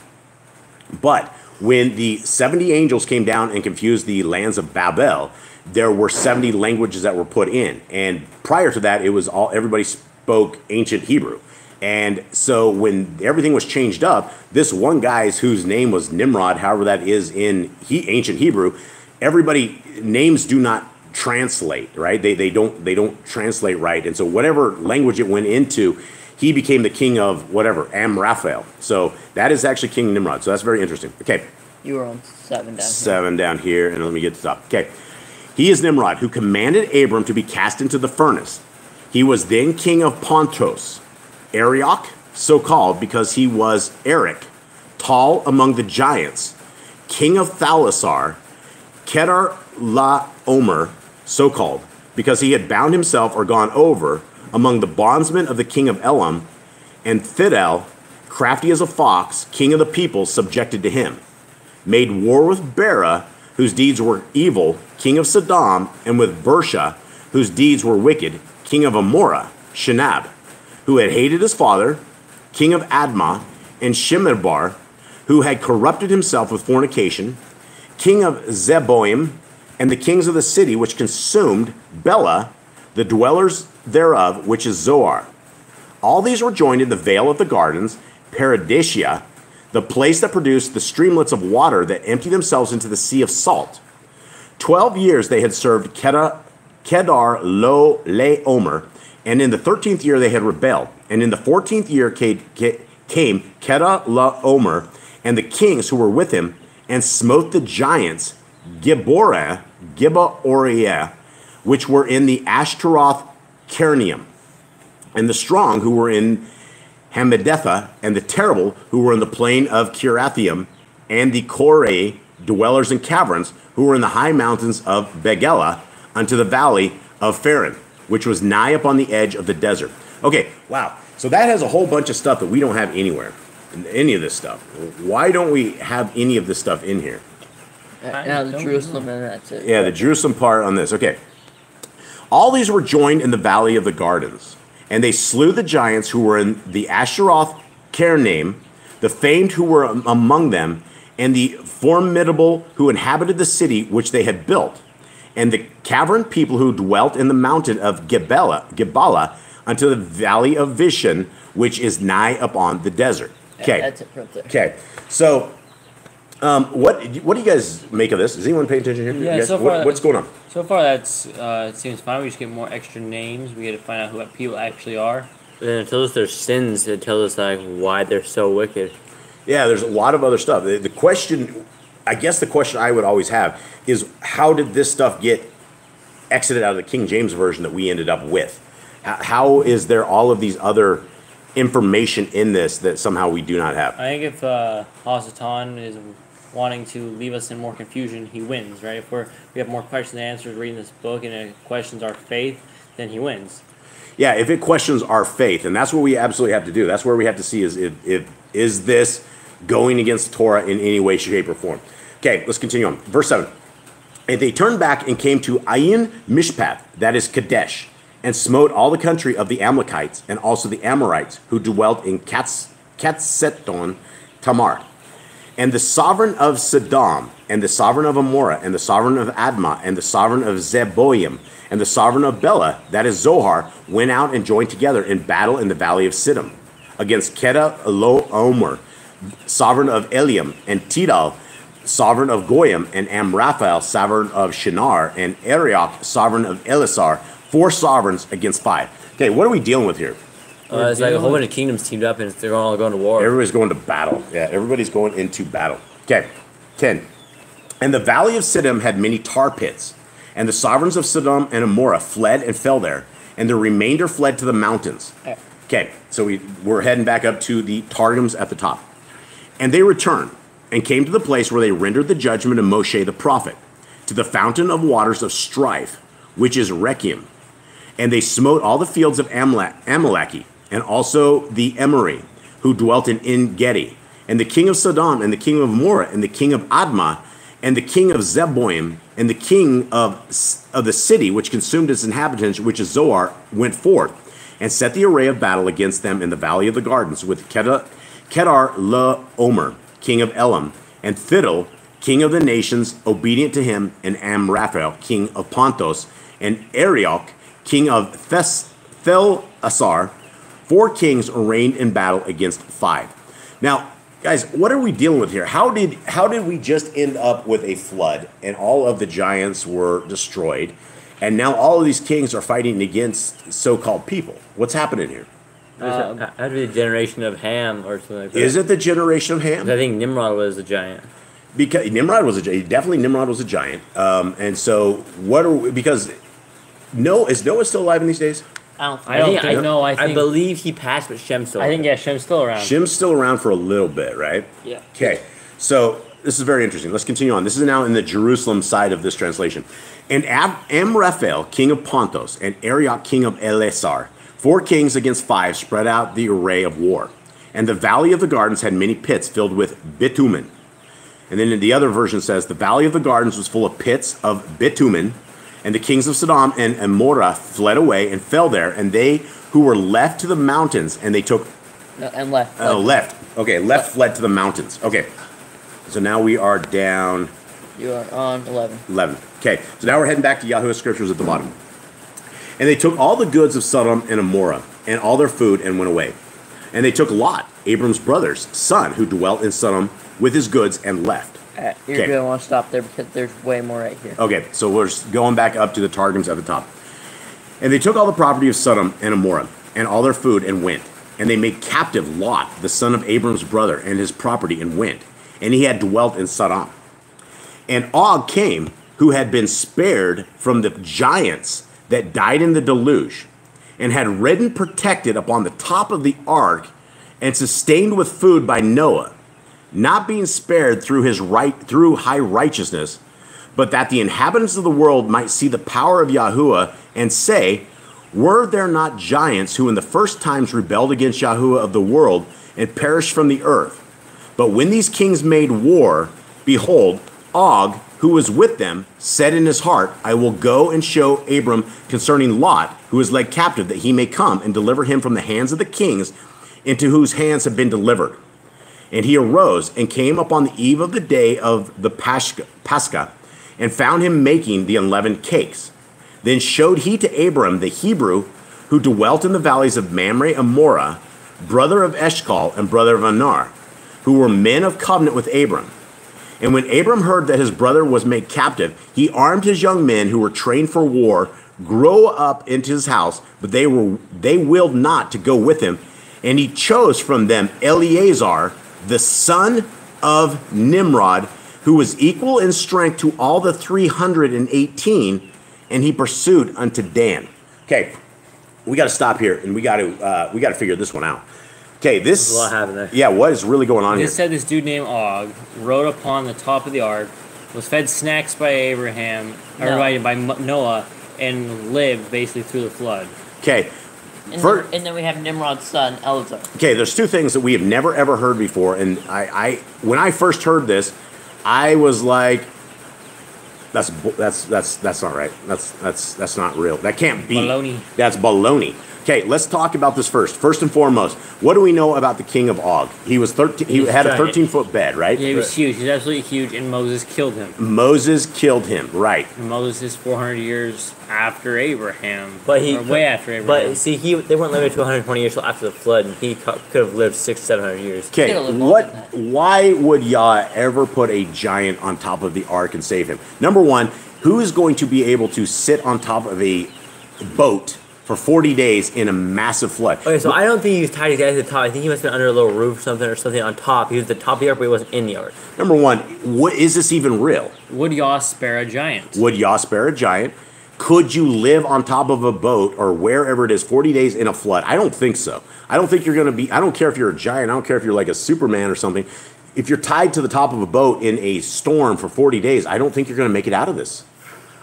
But when the 70 angels came down and confused the lands of Babel, there were 70 languages that were put in. And prior to that, it was everybody spoke ancient Hebrew. And so when everything was changed up, this one guy's whose name was Nimrod, however that is in ancient Hebrew, names do not translate, right? They don't translate right. And so whatever language it went into, he became the king of whatever, Amraphel. So that is actually King Nimrod. So that's very interesting. Okay. You were on 7 down here. 7 down here, and let me get to the top. Okay. He is Nimrod, who commanded Abram to be cast into the furnace. He was then king of Pontus, Arioch, so called because he was Eric, tall among the giants, king of Thalasar, Kedar la Omer, so called because he had bound himself or gone over among the bondsmen of the king of Elam, and Thidel, crafty as a fox, king of the people, subjected to him, made war with Bera, whose deeds were evil, king of Sodom, and with Bersha, whose deeds were wicked, king of Amorah, Shinab, who had hated his father, king of Admah, and Shemebar, who had corrupted himself with fornication, king of Zeboim, and the kings of the city which consumed Bela, the dwellers thereof, which is Zoar. All these were joined in the vale of the gardens, Paradisia, the place that produced the streamlets of water that empty themselves into the sea of salt. 12 years they had served Kedar lo Omer, and in the 13th year they had rebelled. And in the 14th year came Kedar la Omer and the kings who were with him, and smote the giants, Gibeoriah, which were in the Ashtaroth Carnium, and the strong who were in Hammedatha, and the terrible who were in the plain of Kirathaim, and the Korah, dwellers in caverns, who were in the high mountains of Begela, unto the valley of Pharan, which was nigh upon the edge of the desert. Okay, wow. So that has a whole bunch of stuff that we don't have anywhere. Any of this stuff. Why don't we have any of this stuff in here? Now the Jerusalem, and that's it. Yeah, the Jerusalem part on this. Okay. All these were joined in the valley of the gardens, and they slew the giants who were in the Asheroth Carnaim, the famed who were among them, and the formidable who inhabited the city which they had built, and the cavern people who dwelt in the mountain of Gebala unto the valley of Vishan, which is nigh upon the desert. Okay. That's it right there. Okay. So, what do you guys make of this? Is anyone paying attention here? Yeah, You guys- so far- what's going on? So far, that's it seems fine. We just get more extra names. We get to find out who what people actually are. But then it tells us their sins. It tells us like why they're so wicked. Yeah, there's a lot of other stuff. The question, I guess the question I would always have is, how did this stuff get exited out of the King James Version that we ended up with? How is there all of these other information in this that somehow we do not have? I think if Hasatan is wanting to leave us in more confusion, he wins, right? If we have more questions and answers reading this book and it questions our faith, then he wins. Yeah, if it questions our faith, and that's what we absolutely have to do. That's where we have to see is this going against Torah in any way, shape, or form. Okay, let's continue on. Verse 7. And they turned back and came to Ayin Mishpath, that is Kadesh, and smote all the country of the Amalekites, and also the Amorites, who dwelt in Katseton Tamar. And the sovereign of Sodom, and the sovereign of Amorah, and the sovereign of Admah, and the sovereign of Zeboim, and the sovereign of Bela, that is Zohar, went out and joined together in battle in the valley of Siddim, against Kedar lo Omer, sovereign of Eliam, and Tidal, sovereign of Goyim, and Amraphel, sovereign of Shinar, and Arioch, sovereign of Elisar, 4 sovereigns against 5. Okay, what are we dealing with here? It's like a whole bunch of kingdoms teamed up and they're all going to war. Everybody's going to battle. Yeah, everybody's going into battle. Okay, 10. And the valley of Siddim had many tar pits, and the sovereigns of Sodom and Amorah fled and fell there, and the remainder fled to the mountains. Okay, so we're heading back up to the Targums at the top. And they returned and came to the place where they rendered the judgment of Moshe the prophet, to the fountain of waters of strife, which is Rechium. And they smote all the fields of Amaleki, and also the Emori, who dwelt in En-Gedi, and the king of Sodom, and the king of Amorah, and the king of Admah, and the king of Zeboim, and the king of the city, which consumed its inhabitants, which is Zoar, went forth, and set the array of battle against them in the valley of the gardens, with Kedar la Omer, king of Elam, and Fiddle, king of the nations, obedient to him, and Amraphel, king of Pontus, and Arioch, king of Thelasar. 4 kings arrayed in battle against 5. Now, guys, what are we dealing with here? How did we just end up with a flood and all of the giants were destroyed, and now all of these kings are fighting against so-called people? What's happening here? Had to be the generation of Ham or something like that. Is it the generation of Ham? I think Nimrod was a giant. Because Nimrod was a giant. And so because is Noah still alive in these days? I believe he passed, but Shem's still. I think Shem's still around. Shem's still around for a little bit, right? Yeah. Okay. So this is very interesting. Let's continue on. This is now in the Jerusalem side of this translation. And Amraphel, king of Pontus, and Arioch, king of Elisar, 4 kings against 5, spread out the array of war. And the valley of the gardens had many pits filled with bitumen. And then in the other version says, the valley of the gardens was full of pits of bitumen, and the kings of Sodom and Amorah fled away and fell there, and they who were left to the mountains, and they took... left. Left. Okay, left fled to the mountains. Okay, so now we are down You are on 11. 11. Okay, so now we're heading back to Yahuwah's scriptures at the bottom. And they took all the goods of Sodom and Gomorrah, and all their food, and went away. And they took Lot, Abram's brother's son, who dwelt in Sodom, with his goods, and left. You're Okay. going to want to stop there because there's way more right here. Okay, so we're just going back up to the Targums at the top. And they took all the property of Sodom and Gomorrah, and all their food, and went. And they made captive Lot, the son of Abram's brother, and his property, and went. And he had dwelt in Sodom. And Og came, who had been spared from the giants that died in the deluge, and had ridden protected upon the top of the ark, and sustained with food by Noah, not being spared through high righteousness, but that the inhabitants of the world might see the power of Yahuwah, and say, were there not giants who in the first times rebelled against Yahuwah of the world, and perished from the earth? But when these kings made war, behold, Og, who was with them, said in his heart, I will go and show Abram concerning Lot, who is led captive, that he may come and deliver him from the hands of the kings, into whose hands have been delivered. And he arose and came upon the eve of the day of the Pascha, and found him making the unleavened cakes. Then showed he to Abram the Hebrew, who dwelt in the valleys of Mamre and Morah, brother of Eshcol and brother of Anar, who were men of covenant with Abram. And when Abram heard that his brother was made captive, he armed his young men who were trained for war, grew up into his house, but they willed not to go with him. And he chose from them Eleazar, the son of Nimrod, who was equal in strength to all the 318, and he pursued unto Dan. Okay, we got to stop here, and we got to figure this one out. Okay, There's a lot happening there. Yeah, what is really going on here? It said this dude named Og rode upon the top of the ark, was fed snacks by Abraham, or by Noah, and lived basically through the flood. Okay. And then we have Nimrod's son, Eleazar. Okay, there's two things that we have never ever heard before, and I when I first heard this, I was like, that's not right. That's not real. That can't be. Baloney. That's baloney. Okay, let's talk about this first. First and foremost, what do we know about the king of Og? He was 13. He had a 13-foot bed, right? Yeah, he was huge. He's absolutely huge, and Moses killed him. Moses killed him, right? And Moses is 400 years after Abraham, But way after Abraham. But see, they weren't limited to 120 years till after the flood, and he could have lived 600-700 years. Okay, Could've lived longer than that. why would Yah ever put a giant on top of the ark and save him? Number one, who is going to be able to sit on top of a boat for 40 days in a massive flood? Okay, so I don't think he was tied exactly to the top. I think he must have been under a little roof or something on top. He was at the top of the ark, but he wasn't in the ark. Number one, what is this even real? Would Yah spare a giant? Would Yah spare a giant? Could you live on top of a boat or wherever it is 40 days in a flood? I don't think so. I don't think you're going to be, I don't care if you're a giant, I don't care if you're like a Superman or something. If you're tied to the top of a boat in a storm for 40 days, I don't think you're going to make it out of this.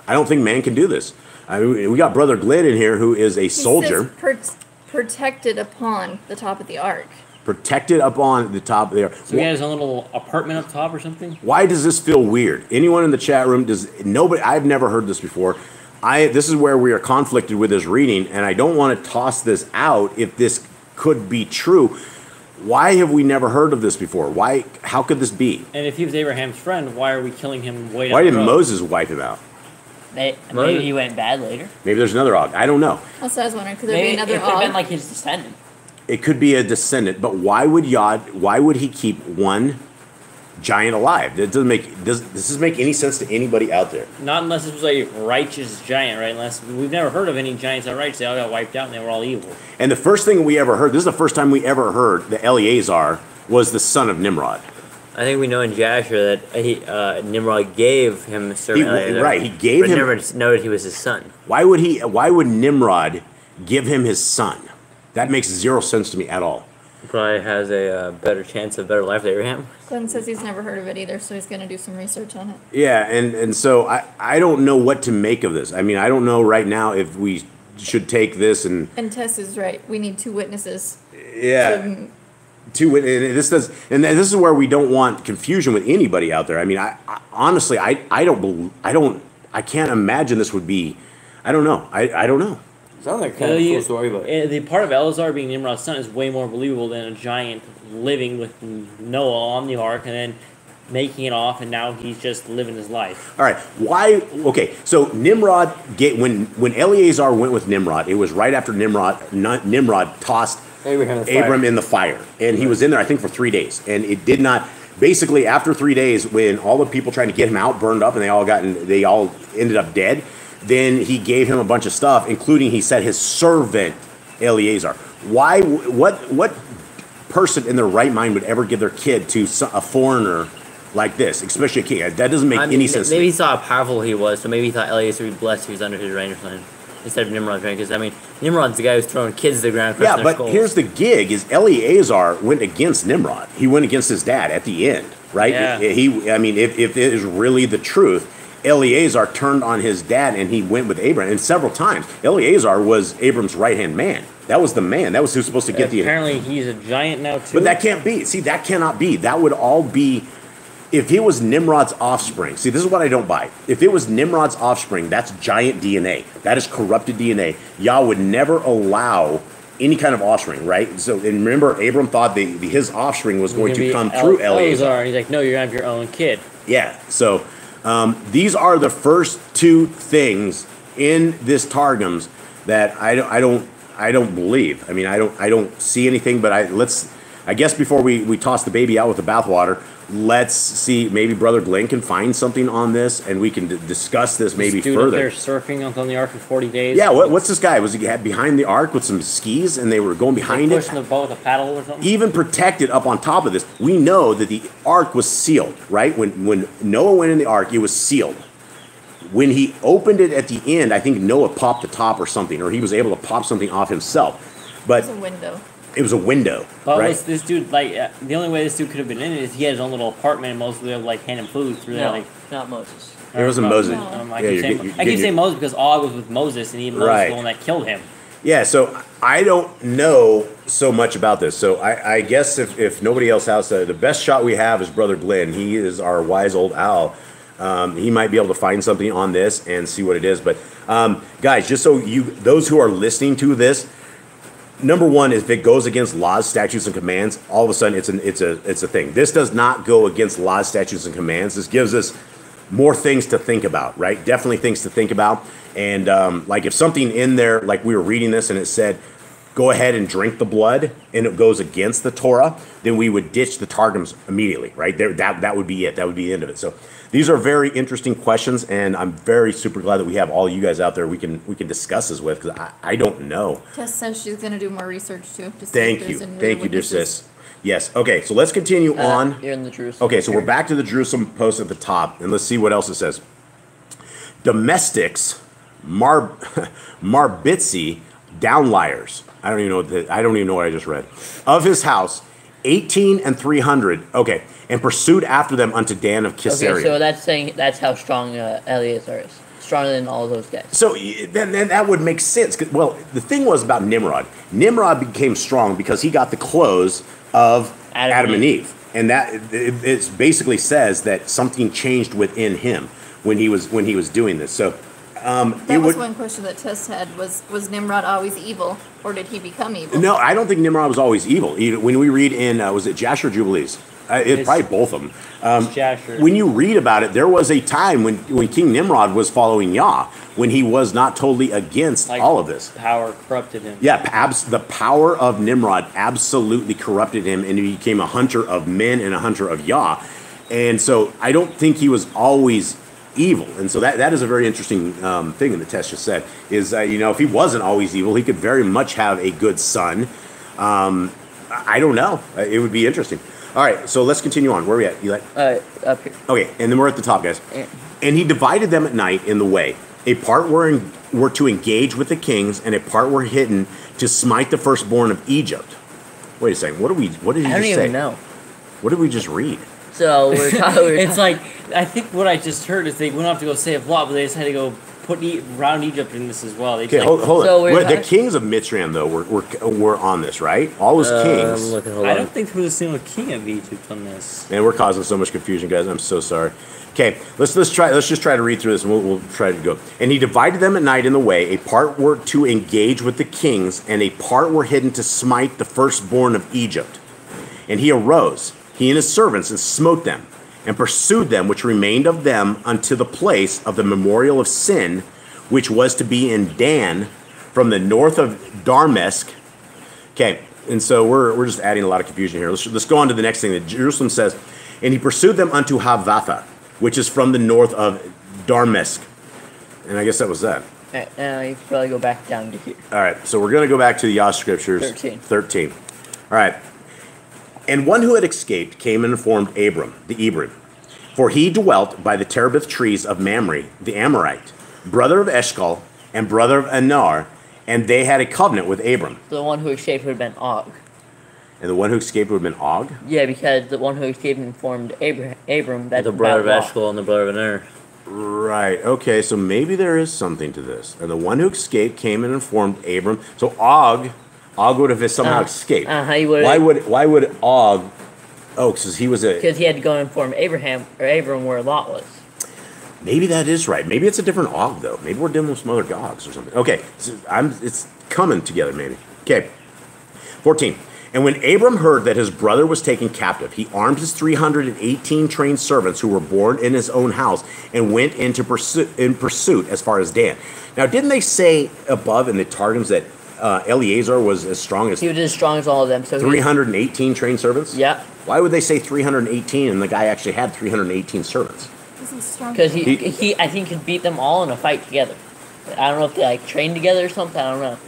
I don't think man can do this. We got Brother Glenn in here, who is a soldier. It says protected upon the top of the ark. Protected up on the top there. So he had his own little apartment up top or something? Why does this feel weird? Anyone in the chat room, nobody, I've never heard this before. This is where we are conflicted with this reading, and I don't want to toss this out if this could be true. Why have we never heard of this before? How could this be? And if he was Abraham's friend, why are we killing him way down Why the didn't road? Moses wipe him out? Maybe he went bad later. Maybe there's another Og. I don't know. That's what I was wondering. Could there Maybe be it another could have been Og? like his descendant. It could be a descendant, but why would he keep one giant alive? Does this make any sense to anybody out there? Not unless it was a righteous giant, right? Unless we've never heard of any giants that are righteous. They all got wiped out and they were all evil. And the first thing we ever heard, this is the first time we ever heard that Eleazar was the son of Nimrod. I think we know in Jasher that Nimrod gave him a servant. Right, he gave him. Never noted he was his son. Why would Nimrod give him his son? That makes zero sense to me at all. Probably has a better chance of better life than Abraham. Glenn says he's never heard of it either, so he's going to do some research on it. Yeah, and so I don't know what to make of this. I mean, I don't know right now if we should take this and And Tess is right. We need two witnesses. yeah. This is where we don't want confusion with anybody out there. I mean, I honestly I can't imagine this would be. I don't know. I don't know. Sounds like kind of a cool story, but The part of Eleazar being Nimrod's son is way more believable than a giant living with Noah on the ark and then making it off, and now he's just living his life. All right. Why? Okay. So Nimrod, when Eleazar went with Nimrod, it was right after Nimrod tossed Abram in the fire. And he was in there, I think, for 3 days. And it did not... Basically, after 3 days, when all the people trying to get him out burned up and they all ended up dead, then he gave him a bunch of stuff, including, he said, his servant, Eleazar. Why? What person in their right mind would ever give their kid to a foreigner like this, especially a king? That doesn't make any sense. Maybe he saw how powerful he was, so maybe he thought Eleazar would be blessed if he was under his reign or something, instead of Nimrod's reign. Because, I mean, Nimrod's the guy who's throwing kids to the ground. Yeah, but here's the gig, is Eleazar went against Nimrod. He went against his dad at the end, right? Yeah. I mean, if it is really the truth, Eleazar turned on his dad and he went with Abraham. And several times, Eleazar was Abram's right-hand man. That was the man. That was who's supposed to get the... Apparently, he's a giant now, too. But that can't be. See, that cannot be. That would all be... If it was Nimrod's offspring, see, this is what I don't buy. If it was Nimrod's offspring, that's giant DNA. That is corrupted DNA. Yah would never allow any kind of offspring, right? So, and remember, Abram thought his offspring was going to come through Eleazar. He's like, no, you're going to have your own kid. Yeah, so these are the first two things in this Targums that I don't believe. I mean, I don't see anything, but I guess before we toss the baby out with the bathwater, let's see, maybe Brother Glenn can find something on this, and we can discuss this maybe dude further. Up there surfing on the ark for 40 days. Yeah, what's this guy? Was he behind the ark with some skis, and they were going behind it? Pushing the boat with a paddle or something? Even protected up on top of this. We know that the ark was sealed, right? When Noah went in the ark, it was sealed. When he opened it at the end, I think Noah popped the top or something, or he was able to pop something off himself. But It's a window. it was a window, But right? this dude, like, the only way this dude could have been in it is he had his own little apartment, and Moses would have, like, hand him food through there, No, like... not Moses. It wasn't Moses. I Yeah, keep saying Moses because Og was with Moses, and Moses was the one that killed him. Yeah, so I don't know so much about this. So I guess if nobody else has the best shot we have is Brother Glenn. He is our wise old owl. He might be able to find something on this and see what it is. But guys, just so those who are listening to this, number one, if it goes against laws, statutes, and commands, all of a sudden it's a thing. This does not go against laws, statutes, and commands. This gives us more things to think about, right? Definitely things to think about. And like if something in there, like we were reading this and it said, go ahead and drink the blood, and it goes against the Torah, then we would ditch the Targums immediately, right? That would be it. That would be the end of it. So these are very interesting questions, and I'm very super glad that we have all you guys out there we can discuss this with, because I don't know. Tess says she's going to do more research too. To see Thank if you. there's any Thank you, dear witnesses. sis. Yes. Okay, so let's continue on. You're in the Jerusalem. Okay, so we're back to the Jerusalem post at the top, and let's see what else it says. Domestics, Marbitsi, downliers. I don't even know what I just read. Of his house, 18 and 300. Okay, and pursued after them unto Dan of Caesarea. Okay, so that's saying that's how strong Eleazar is. Stronger than all those guys. So then that would make sense. Well, the thing was about Nimrod. Nimrod became strong because he got the clothes of Adam and Eve. And that it basically says that something changed within him when he was doing this. So That was one question that Tess had, was Nimrod always evil, or did he become evil? No, I don't think Nimrod was always evil. When we read in, was it Jasher or Jubilees? It's probably both of them. Jasher. When you read about it, there was a time when King Nimrod was following Yah, when he was not totally against all of this. Power corrupted him. Yeah, the power of Nimrod absolutely corrupted him, and he became a hunter of men and a hunter of Yah. And so I don't think he was always evil. And so that is a very interesting thing that Tess just said, is, if he wasn't always evil, he could very much have a good son. I don't know. It would be interesting. All right, so let's continue on. Where are we at, Eli? Up here. Okay, and then we're at the top, guys. Yeah. And he divided them at night in the way. A part were to engage with the kings, and a part were hidden to smite the firstborn of Egypt. Wait a second. What did he just say? I don't even know. What did we just read? So we're talking. It's like, I think what I just heard is they went off to go save Lot, but they just had to go put around Egypt in this as well. They Okay, just, hold So on. we're The kings of Mitzrayim, though, were on this, right? All those kings. I don't think there was a single king of Egypt on this. Man, we're causing so much confusion, guys. I'm so sorry. Okay, let's just try to read through this, and we'll try to go. And he divided them at night in the way. A part were to engage with the kings, and a part were hidden to smite the firstborn of Egypt. And he arose, he and his servants, and smote them, and pursued them which remained of them unto the place of the memorial of sin, which was to be in Dan, from the north of Damesk. Okay, and so we're just adding a lot of confusion here. Let's go on to the next thing that Jerusalem says. And he pursued them unto Havatha, which is from the north of Damesk. And I guess that was that. Now you can probably go back down to here. All right, so we're going to go back to the Yah scriptures. 13. All right. And one who had escaped came and informed Abram, the Hebrew, for he dwelt by the terebinth trees of Mamre, the Amorite, brother of Eshcol and brother of Anar, and they had a covenant with Abram. The one who escaped would have been Og. And the one who escaped would have been Og? Yeah, because the one who escaped informed Abram that the brother of Eshcol and the brother of Anar. Right. Okay, so maybe there is something to this. And the one who escaped came and informed Abram. So Og would have somehow escaped. He would. Why would Og? Oh, because he was because he had to go and inform Abram where Lot was. Maybe that is right. Maybe it's a different Og though. Maybe we're dealing with some other gods or something. Okay, so it's coming together maybe. Okay. 14. And when Abram heard that his brother was taken captive, he armed his 318 trained servants who were born in his own house and went in pursuit as far as Dan. Now, didn't they say above in the Targums that Eleazar was as strong as... He was as strong as all of them. So 318 trained servants? Yeah. Why would they say 318 and the guy actually had 318 servants? Because he I think could beat them all in a fight together. I don't know if they like trained together or something. I don't know.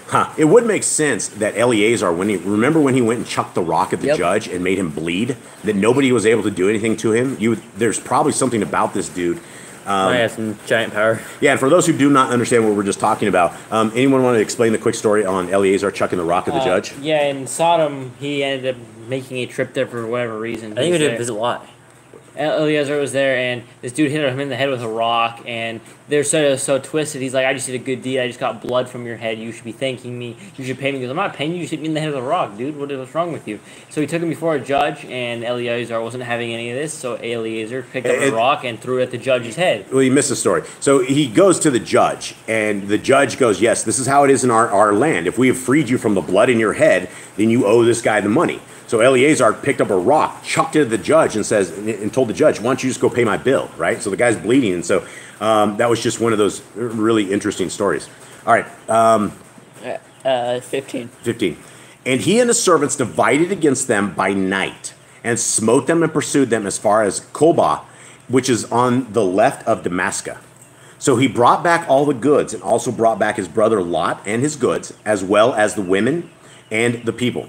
Huh. It would make sense that Eleazar, remember when he went and chucked the rock at the judge and made him bleed, that nobody was able to do anything to him? There's probably something about this dude. I have some giant power. Yeah, and for those who do not understand what we're just talking about, anyone want to explain the quick story on Eleazar chucking the rock at the judge? Yeah, in Sodom, he ended up making a trip there for whatever reason. I think he did visit Lot. Eleazar was there, and this dude hit him in the head with a rock, and they're so twisted. He's like, I just did a good deed. I just got blood from your head. You should be thanking me. You should pay me. He goes, I'm not paying you. You just hit me in the head with a rock, dude. What's wrong with you? So he took him before a judge, and Eleazar wasn't having any of this, so Eleazar picked up a rock and threw it at the judge's head. Well, you missed the story. So he goes to the judge, and the judge goes, yes, this is how it is in our land. If we have freed you from the blood in your head, then you owe this guy the money. So Eleazar picked up a rock, chucked it at the judge, and told the judge, "Why don't you just go pay my bill?" Right? So the guy's bleeding, and so that was just one of those really interesting stories. All right, 15. 15. And he and his servants divided against them by night, and smote them and pursued them as far as Kobah, which is on the left of Damascus. So he brought back all the goods, and also brought back his brother Lot and his goods, as well as the women and the people.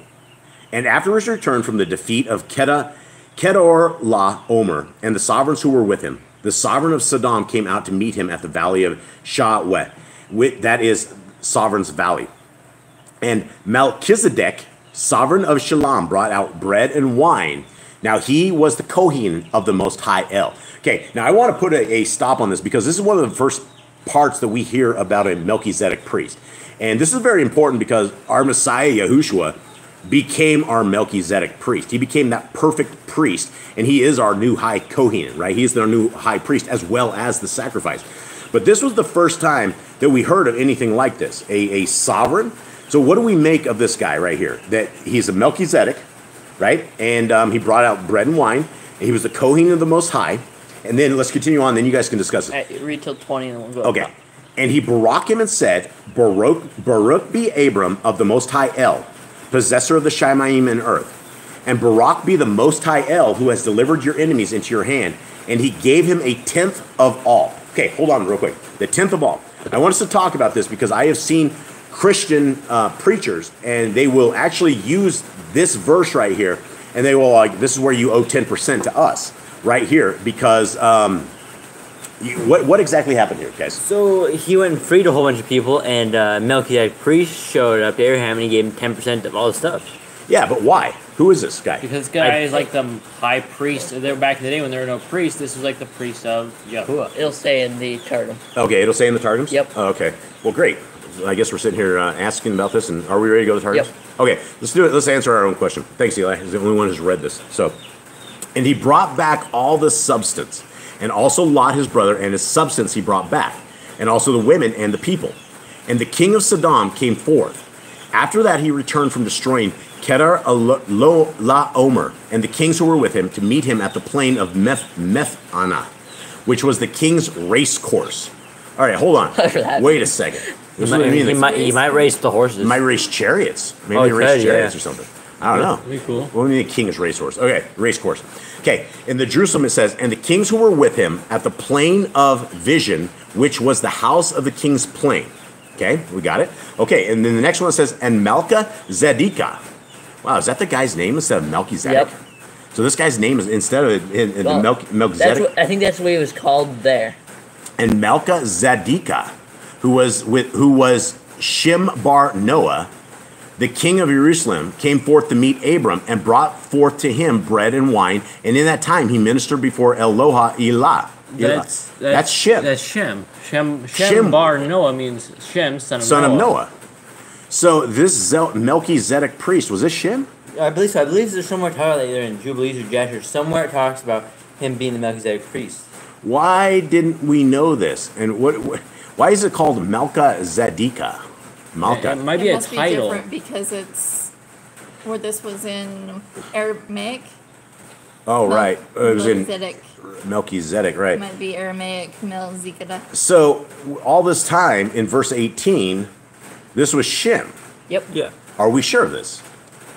And after his return from the defeat of Kedorlaomer and the sovereigns who were with him, the sovereign of Sodom came out to meet him at the valley of Shaweh, that is Sovereign's Valley. And Melchizedek, sovereign of Shalom, brought out bread and wine. Now he was the Kohen of the Most High El. Okay, now I want to put a stop on this because this is one of the first parts that we hear about a Melchizedek priest. And this is very important because our Messiah, Yahushua, became our Melchizedek priest. He became that perfect priest, and he is our new high Kohen, right? He is our new high priest as well as the sacrifice. But this was the first time that we heard of anything like this, a sovereign. So what do we make of this guy right here? That he's a Melchizedek, right? And he brought out bread and wine, and he was the Kohen of the Most High. And then let's continue on, then you guys can discuss it. Read till 20 and then we'll go. Okay. And he barak him and said, Baruch be Abram of the Most High El, possessor of the Shamayim and earth. And Barak be the Most High El, who has delivered your enemies into your hand. And he gave him a tenth of all. Okay, hold on real quick. The tenth of all. I want us to talk about this because I have seen Christian preachers, and they will actually use this verse right here, and they will like, this is where you owe 10% to us, right here, because what exactly happened here, guys? So he went and freed a whole bunch of people, and Melchizedek priest showed up to Abraham, and he gave him 10% of all the stuff. Yeah, but why? Who is this guy? Because this guy is like the high priest. There back in the day when there were no priests, this was like the priest of Yahuwah. It'll say in the Targum. Okay, it'll say in the Targums? Yep. Oh, okay. Well, great. I guess we're sitting here asking about this, and are we ready to go to the Targums? Yep. Okay, let's do it. Let's answer our own question. Thanks, Eli. He's the only one who's read this. So, and he brought back all the substance, and also Lot his brother, and his substance he brought back, and also the women and the people. And the king of Sodom came forth, After that, he returned from destroying Kedar-Laomer and the kings who were with him to meet him at the plain of 𝐉𝐄𝐄, which was the king's race course. All right, hold on. Wait a second. He might race the horses. He might race chariots. Maybe he race chariots or something. I don't know. That'd be cool. What do you mean the king's racehorse? Okay, race course. Okay, in the Jerusalem it says, and the kings who were with him at the plain of Vision, which was the house of the king's plain. Okay, we got it. Okay, and then the next one says, and 𝐉𝐄𝐄. Wow, is that the guy's name instead of Melchizedek? Yep. So this guy's name is instead of Melchizedek. I think that's the way it was called there. And 𝐉𝐿𝐄, who was 𝐉𝐄𝐄 bar Noah, the king of Jerusalem, came forth to meet Abram and brought forth to him bread and wine. And in that time he ministered before Eloha Elah. That's Shem. That's Shem. Shem bar Noah means Shem, son of Noah. So this Melchizedek priest, was this Shem? I believe so. I believe there's somewhere talking either in Jubilees or Jasher. Somewhere it talks about him being the Melchizedek priest. Why didn't we know this? And why is it called Melchizedek? It might be it a must title. Be different because it's where this was in Aramaic. Oh, right. It was in Melchizedek. Melchizedek, right. It might be Aramaic Melchizedek. So all this time in verse 18, this was Shem. Yep. Yeah. Are we sure of this?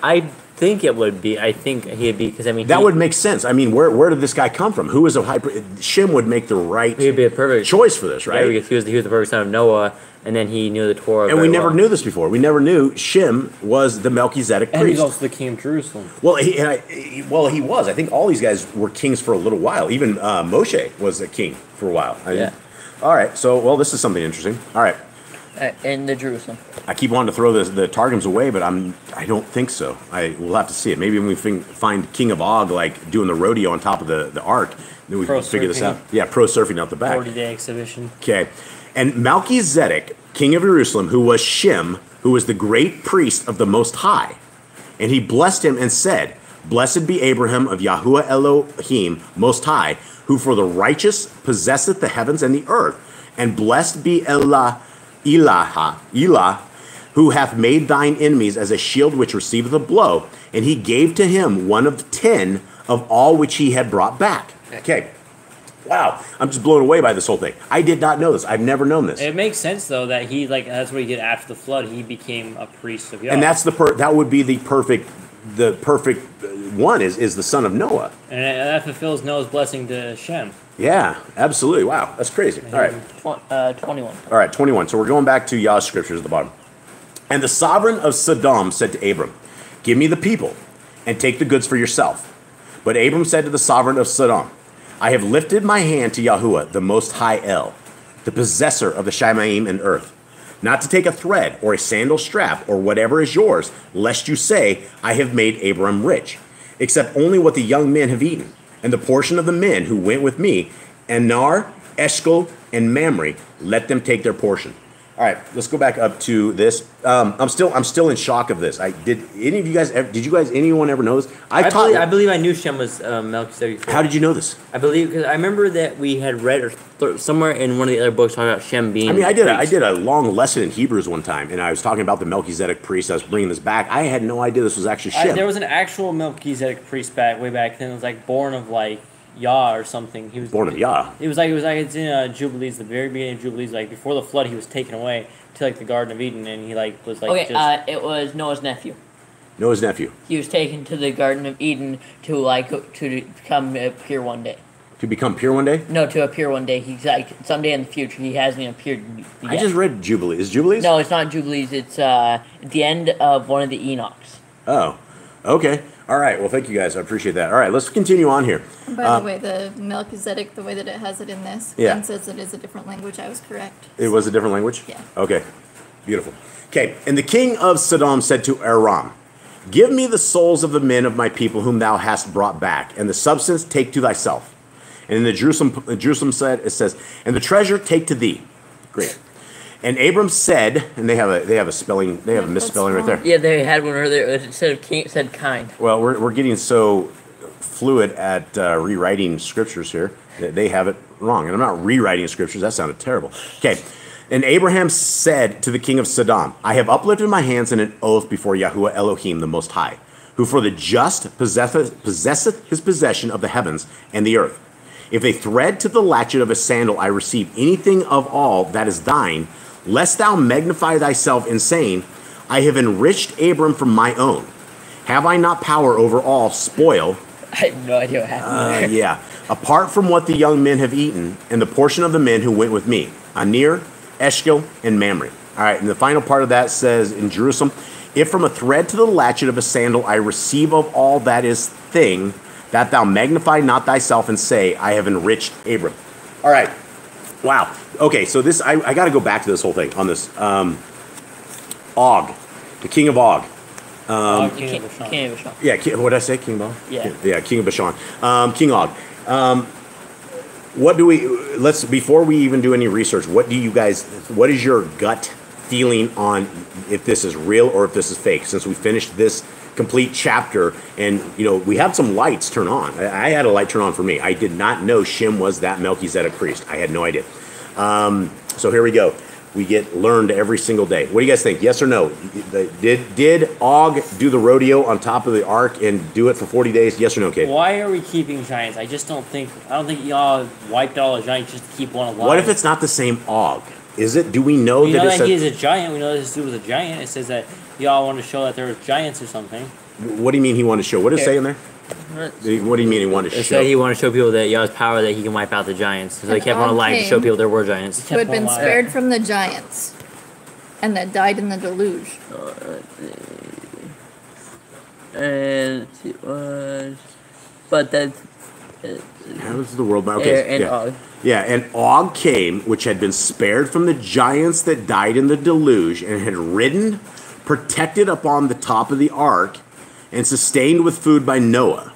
I think it would be. I think he'd be, because I mean... That would make sense. I mean, where did this guy come from? Who was a high priest? Shem would make the right He'd be a perfect choice for this, right? Yeah, because he was the perfect son of Noah, and then he knew the Torah. And we never knew this before. We never knew Shem was the Melchizedek priest. And he's also the king of Jerusalem. Well, he was. I think all these guys were kings for a little while. Even Moshe was a king for a while. All right. So, well, this is something interesting. All right. In the Jerusalem. I keep wanting to throw the Targums away, but I don't think so. We'll have to see it. Maybe when we find King of Og like doing the rodeo on top of the ark, then we can figure this out. Yeah, pro surfing out the back. 40-day exhibition. Okay. And Melchizedek, king of Jerusalem, who was Shem, who was the great priest of the Most High, and he blessed him and said, Blessed be Abraham of Yahuwah Elohim Most High, who for the righteous possesseth the heavens and the earth, and blessed be Elah, who hath made thine enemies as a shield which receiveth a blow, and he gave to him 1 of 10 of all which he had brought back. Okay. Wow. I'm just blown away by this whole thing. I did not know this. I've never known this. It makes sense though that that's what he did after the flood. He became a priest of Yahweh. And that's that would be the perfect one is the son of Noah. And that fulfills Noah's blessing to Shem. Yeah, absolutely. Wow, that's crazy. All right. 21. All right, 21. So we're going back to Yah's scriptures at the bottom. And the sovereign of Sodom said to Abram, Give me the people, and take the goods for yourself. But Abram said to the sovereign of Sodom, I have lifted my hand to Yahuwah, the Most High El, the possessor of the Shamayim and earth, not to take a thread or a sandal strap or whatever is yours, lest you say, I have made Abram rich, except only what the young men have eaten, and the portion of the men who went with me, and Nar, Eshcol, and Mamre, let them take their portion. All right, let's go back up to this. I'm still in shock of this. Did anyone ever know this? I believe I knew Shem was Melchizedek. How did you know this? I believe because I remember that we had read somewhere in one of the other books talking about Shem being. I mean, I did a long lesson in Hebrews one time, and I was talking about the Melchizedek priest. I was bringing this back. I had no idea this was actually Shem. There was an actual Melchizedek priest way back then. It was like born of Yah or something. He was born of Yah. It was like it's in Jubilees, the very beginning of Jubilees, before the flood. He was taken away to the Garden of Eden, and he was it was Noah's nephew. Noah's nephew. He was taken to the Garden of Eden to become pure one day. To become pure one day? No, to appear one day. He's someday in the future. He hasn't appeared yet. I just read Jubilees. Is Jubilees? No, it's not Jubilees. It's at the end of one of the Enochs. Oh, okay. All right. Well, thank you guys. I appreciate that. All right, let's continue on here. By the way, the Melchizedek, the way that it has it in this, Ben says it is a different language. I was correct. It was a different language? Yeah. Okay. Beautiful. Okay. And the king of Sodom said to Aram, Give me the souls of the men of my people whom thou hast brought back, and the substance take to thyself. And in the Jerusalem it says, and the treasure take to thee. Great. And Abram said, and they have a spelling, they have a misspelling right there. Yeah, they had one earlier. Instead of king, it said kind. Well, we're getting so fluid at rewriting scriptures here that they have it wrong. And I'm not rewriting scriptures. That sounded terrible. Okay. And Abraham said to the king of Sodom, I have uplifted my hands in an oath before Yahuwah Elohim the Most High, who for the just possesseth his possession of the heavens and the earth. If a thread to the latchet of a sandal I receive anything of all that is thine, lest thou magnify thyself in saying, I have enriched Abram from my own. Have I not power over all spoil? I have no idea what happened there. Yeah. Apart from what the young men have eaten, and the portion of the men who went with me, Anir, Eshkel, and Mamre. All right, and the final part of that says in Jerusalem, if from a thread to the latchet of a sandal I receive of all that is thing, that thou magnify not thyself and say, I have enriched Abram. All right. Wow. Okay, so this, I got to go back to this whole thing on this. Og, the king of Og. King of Bashan. Yeah, what did I say? King of Og? Yeah. King of Bashan. King Og. What do we, before we even do any research, what is your gut feeling on if this is real or if this is fake? Since we finished this complete chapter and, we had some lights turn on. I had a light turn on for me. I did not know Shem was that Melchizedek priest. I had no idea. So here we go. We get learned every single day. What do you guys think? Yes or no? Did Og do the rodeo on top of the ark and do it for 40 days? Yes or no, Kate? Why are we keeping giants? I don't think y'all wiped out all the giants just to keep one alive. What if it's not the same Og? Is it? Do we know We that know it's that he is a giant. We know that this dude was a giant. It says that y'all want to show that there was giants or something. What do you mean he wanted to show? What does it say in there? What do you mean he wanted to It show? said he wanted to show people that Yah's power that he can wipe out the giants. So he kept on lying to show people there were giants. Who had been spared from the giants and that died in the deluge. And it was, but that's How is the world? Okay, and yeah. Og. Yeah, and Og came, which had been spared from the giants that died in the deluge, and had ridden, protected upon the top of the ark, and sustained with food by Noah,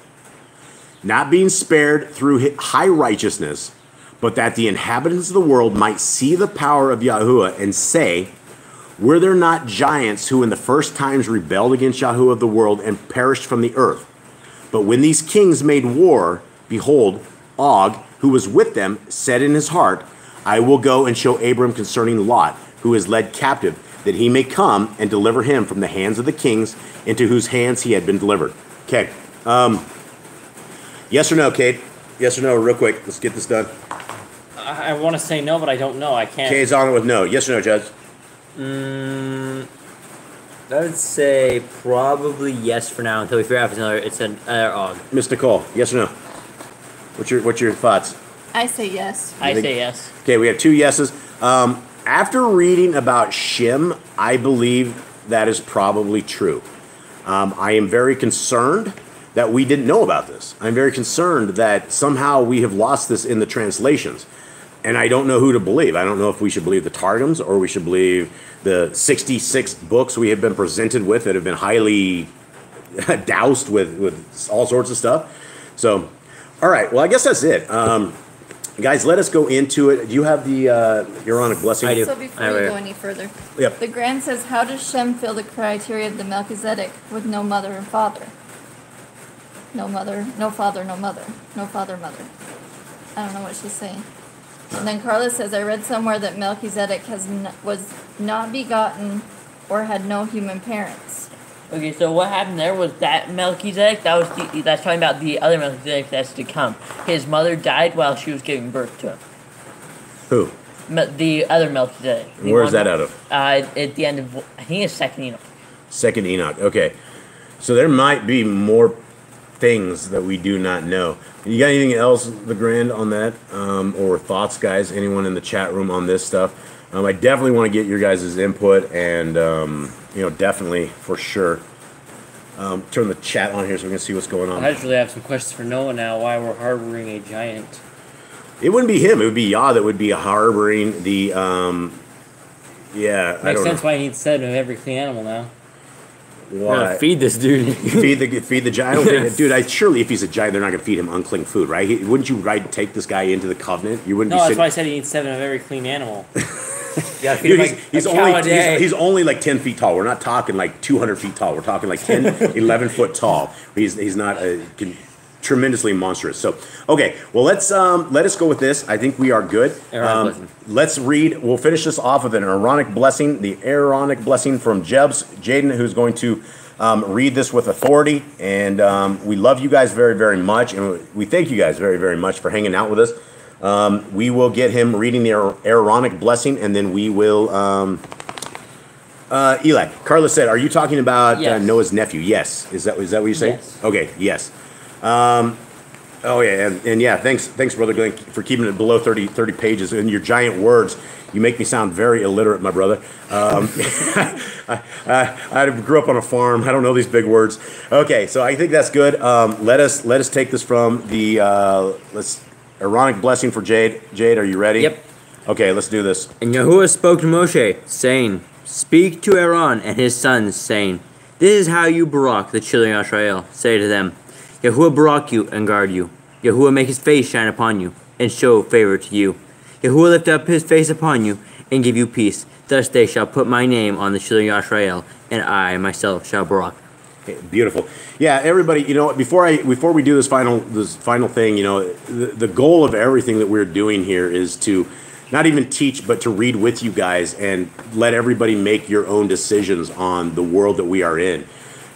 not being spared through high righteousness, but that the inhabitants of the world might see the power of Yahuwah and say, were there not giants who in the first times rebelled against Yahuwah of the world and perished from the earth? But when these kings made war, behold, Og, who was with them, said in his heart, I will go and show Abram concerning Lot, who is led captive, that he may come and deliver him from the hands of the kings into whose hands he had been delivered. Okay. Yes or no, Kate? Yes or no, real quick. Let's get this done. I want to say no, but I don't know. I can't. Kate's on it with no. Yes or no, Judge? I would say probably yes for now until we figure out if it's another Og. Miss Nicole, yes or no? What's your thoughts? I say yes. I say yes. Okay, we have two yeses. After reading about Shem, I believe that is probably true. I am very concerned that we didn't know about this. I'm very concerned that somehow we have lost this in the translations. And I don't know who to believe. I don't know if we should believe the Targums or we should believe the 66 books we have been presented with that have been highly doused with all sorts of stuff. So, all right. Well, I guess that's it. Guys, let us go into it. Do you have the Aaronic blessing? I do. So before we go any further, Yep. the Grand says, how does Shem fill the criteria of the Melchizedek with no mother and father? No mother, no father, no mother. No father, mother. I don't know what she's saying. And then Carla says, I read somewhere that Melchizedek was not begotten or had no human parents. Okay, so what happened there was that Melchizedek, that's talking about the other Melchizedek that's to come. His mother died while she was giving birth to him. Who? The other Melchizedek. Where's that out of? At the end of, I think it's second Enoch. Second Enoch. Okay. So there might be more things that we do not know. You got anything else, LeGrand, on that? Or thoughts, guys? Anyone in the chat room on this stuff? I definitely want to get your guys' input and, definitely, for sure. Turn the chat on here so we can see what's going on. I just really have some questions for Noah now. Why we're harboring a giant? It wouldn't be him. It would be Yah that would be harboring the, I don't Makes sense know. why he needs 7 of every clean animal now. Why? Feed this dude. feed the giant. I don't think, dude, surely if he's a giant, they're not going to feed him unclean food, right? Wouldn't you take this guy into the covenant? You wouldn't. No, be that's sitting, why I said he needs 7 of every clean animal. Yeah, feed Dude, him he's a cow a day. he's only like 10 feet tall. We're not talking like 200 feet tall. We're talking like 10, 11 foot tall. He's not tremendously monstrous. So, okay, well, let us go with this. I think we are good. Let's read. We'll finish this off with an Aaronic blessing, the Aaronic blessing from Jaden, who's going to read this with authority. And we love you guys very, very much, and we thank you guys very, very much for hanging out with us. We will get him reading the Aaronic blessing, and then we will. Eli, Carla said, "Are you talking about Noah's nephew?" Yes. Is that what you're saying? Yes. Okay. Yes. Oh yeah, and yeah, thanks, brother Glenn, for keeping it below 30 pages. And your giant words, you make me sound very illiterate, my brother. I grew up on a farm. I don't know these big words. Okay, so I think that's good. Let us take this from the Aaronic blessing for Jade. Jade, are you ready? Yep. Okay, let's do this. And Yahuwah spoke to Moshe, saying, "Speak to Aaron and his sons, saying, This is how you barak the children of Israel. Say to them, Yahuwah barak you and guard you. Yahuwah make his face shine upon you, and show favor to you. Yahuwah lift up his face upon you, and give you peace. Thus they shall put my name on the children of Israel, and I myself shall barak." Okay, beautiful. Yeah, everybody, before we do this final thing, the goal of everything that we're doing here is to not even teach, but to read with you guys and let everybody make your own decisions on the world that we are in.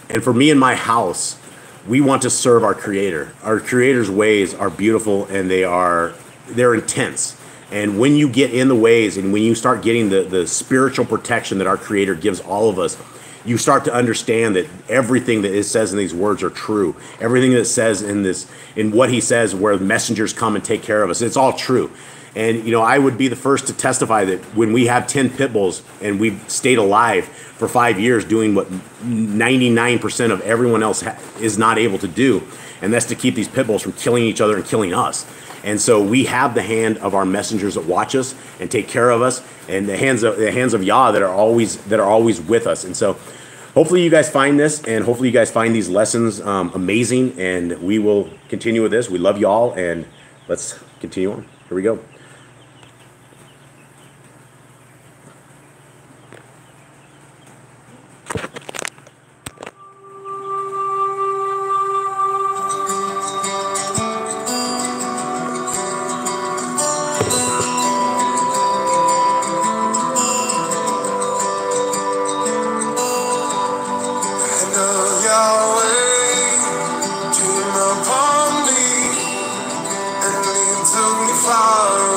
And for me and my house, we want to serve our Creator. Our Creator's ways are beautiful, and they're intense. And when you get in the ways, and when you start getting the spiritual protection that our Creator gives all of us, you start to understand that everything that it says in these words are true. Everything that it says in what He says, where messengers come and take care of us, it's all true. And, I would be the first to testify that when we have 10 pit bulls and we've stayed alive for 5 years doing what 99% of everyone else is not able to do, and that's to keep these pit bulls from killing each other and killing us. And so we have the hand of our messengers that watch us and take care of us, and the hands of Yah that are always with us. And so hopefully you guys find this, and hopefully you guys find these lessons amazing, and we will continue with this. We love y'all, and let's continue on. Here we go. Far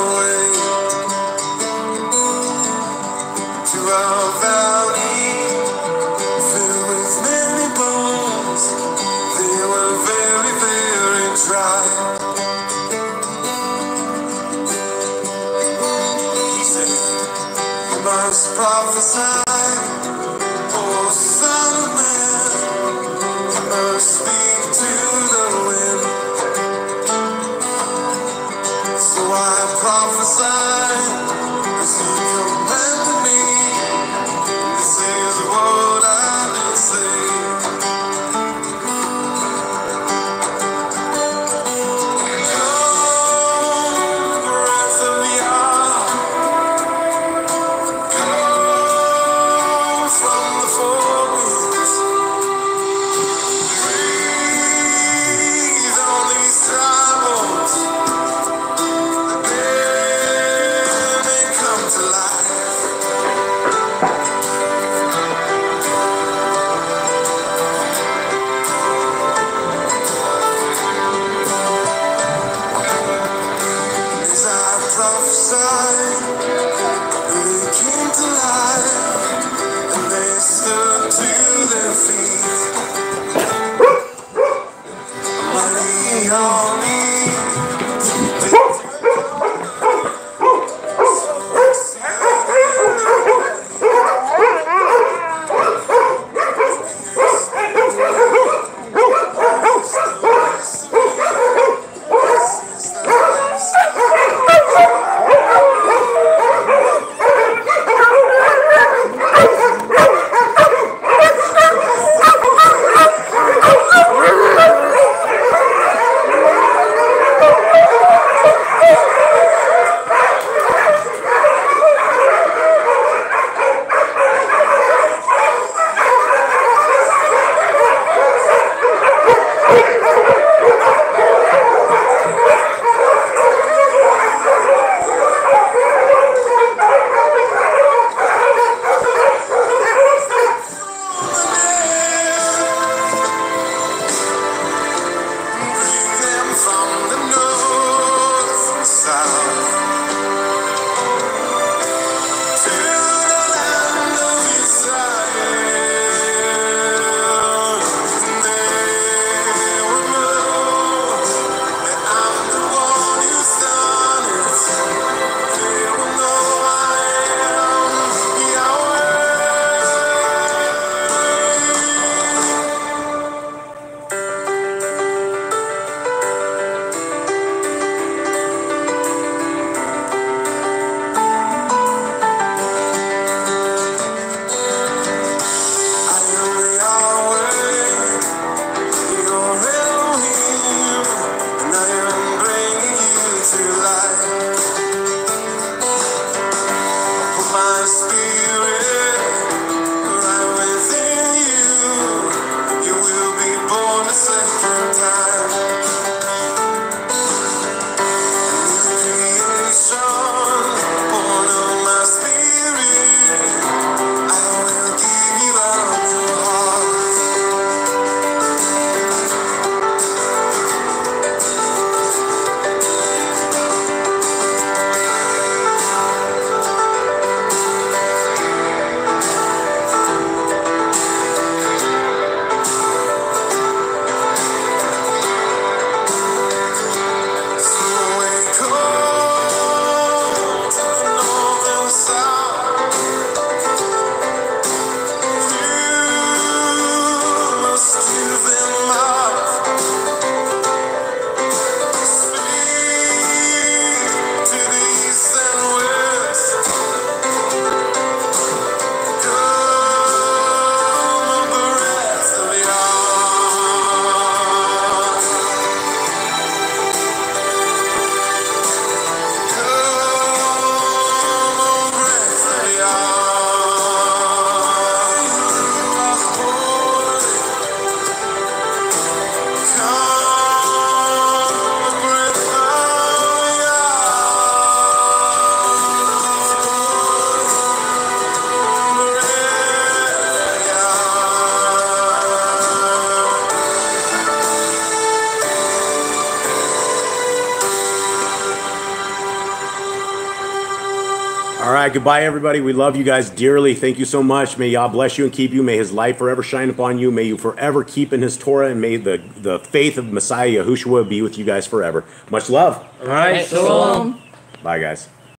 All right, goodbye, everybody. We love you guys dearly. Thank you so much. May Yah bless you and keep you. May his light forever shine upon you. May you forever keep in his Torah, and may the faith of Messiah Yahushua be with you guys forever. Much love. All right. Shalom. Bye, guys.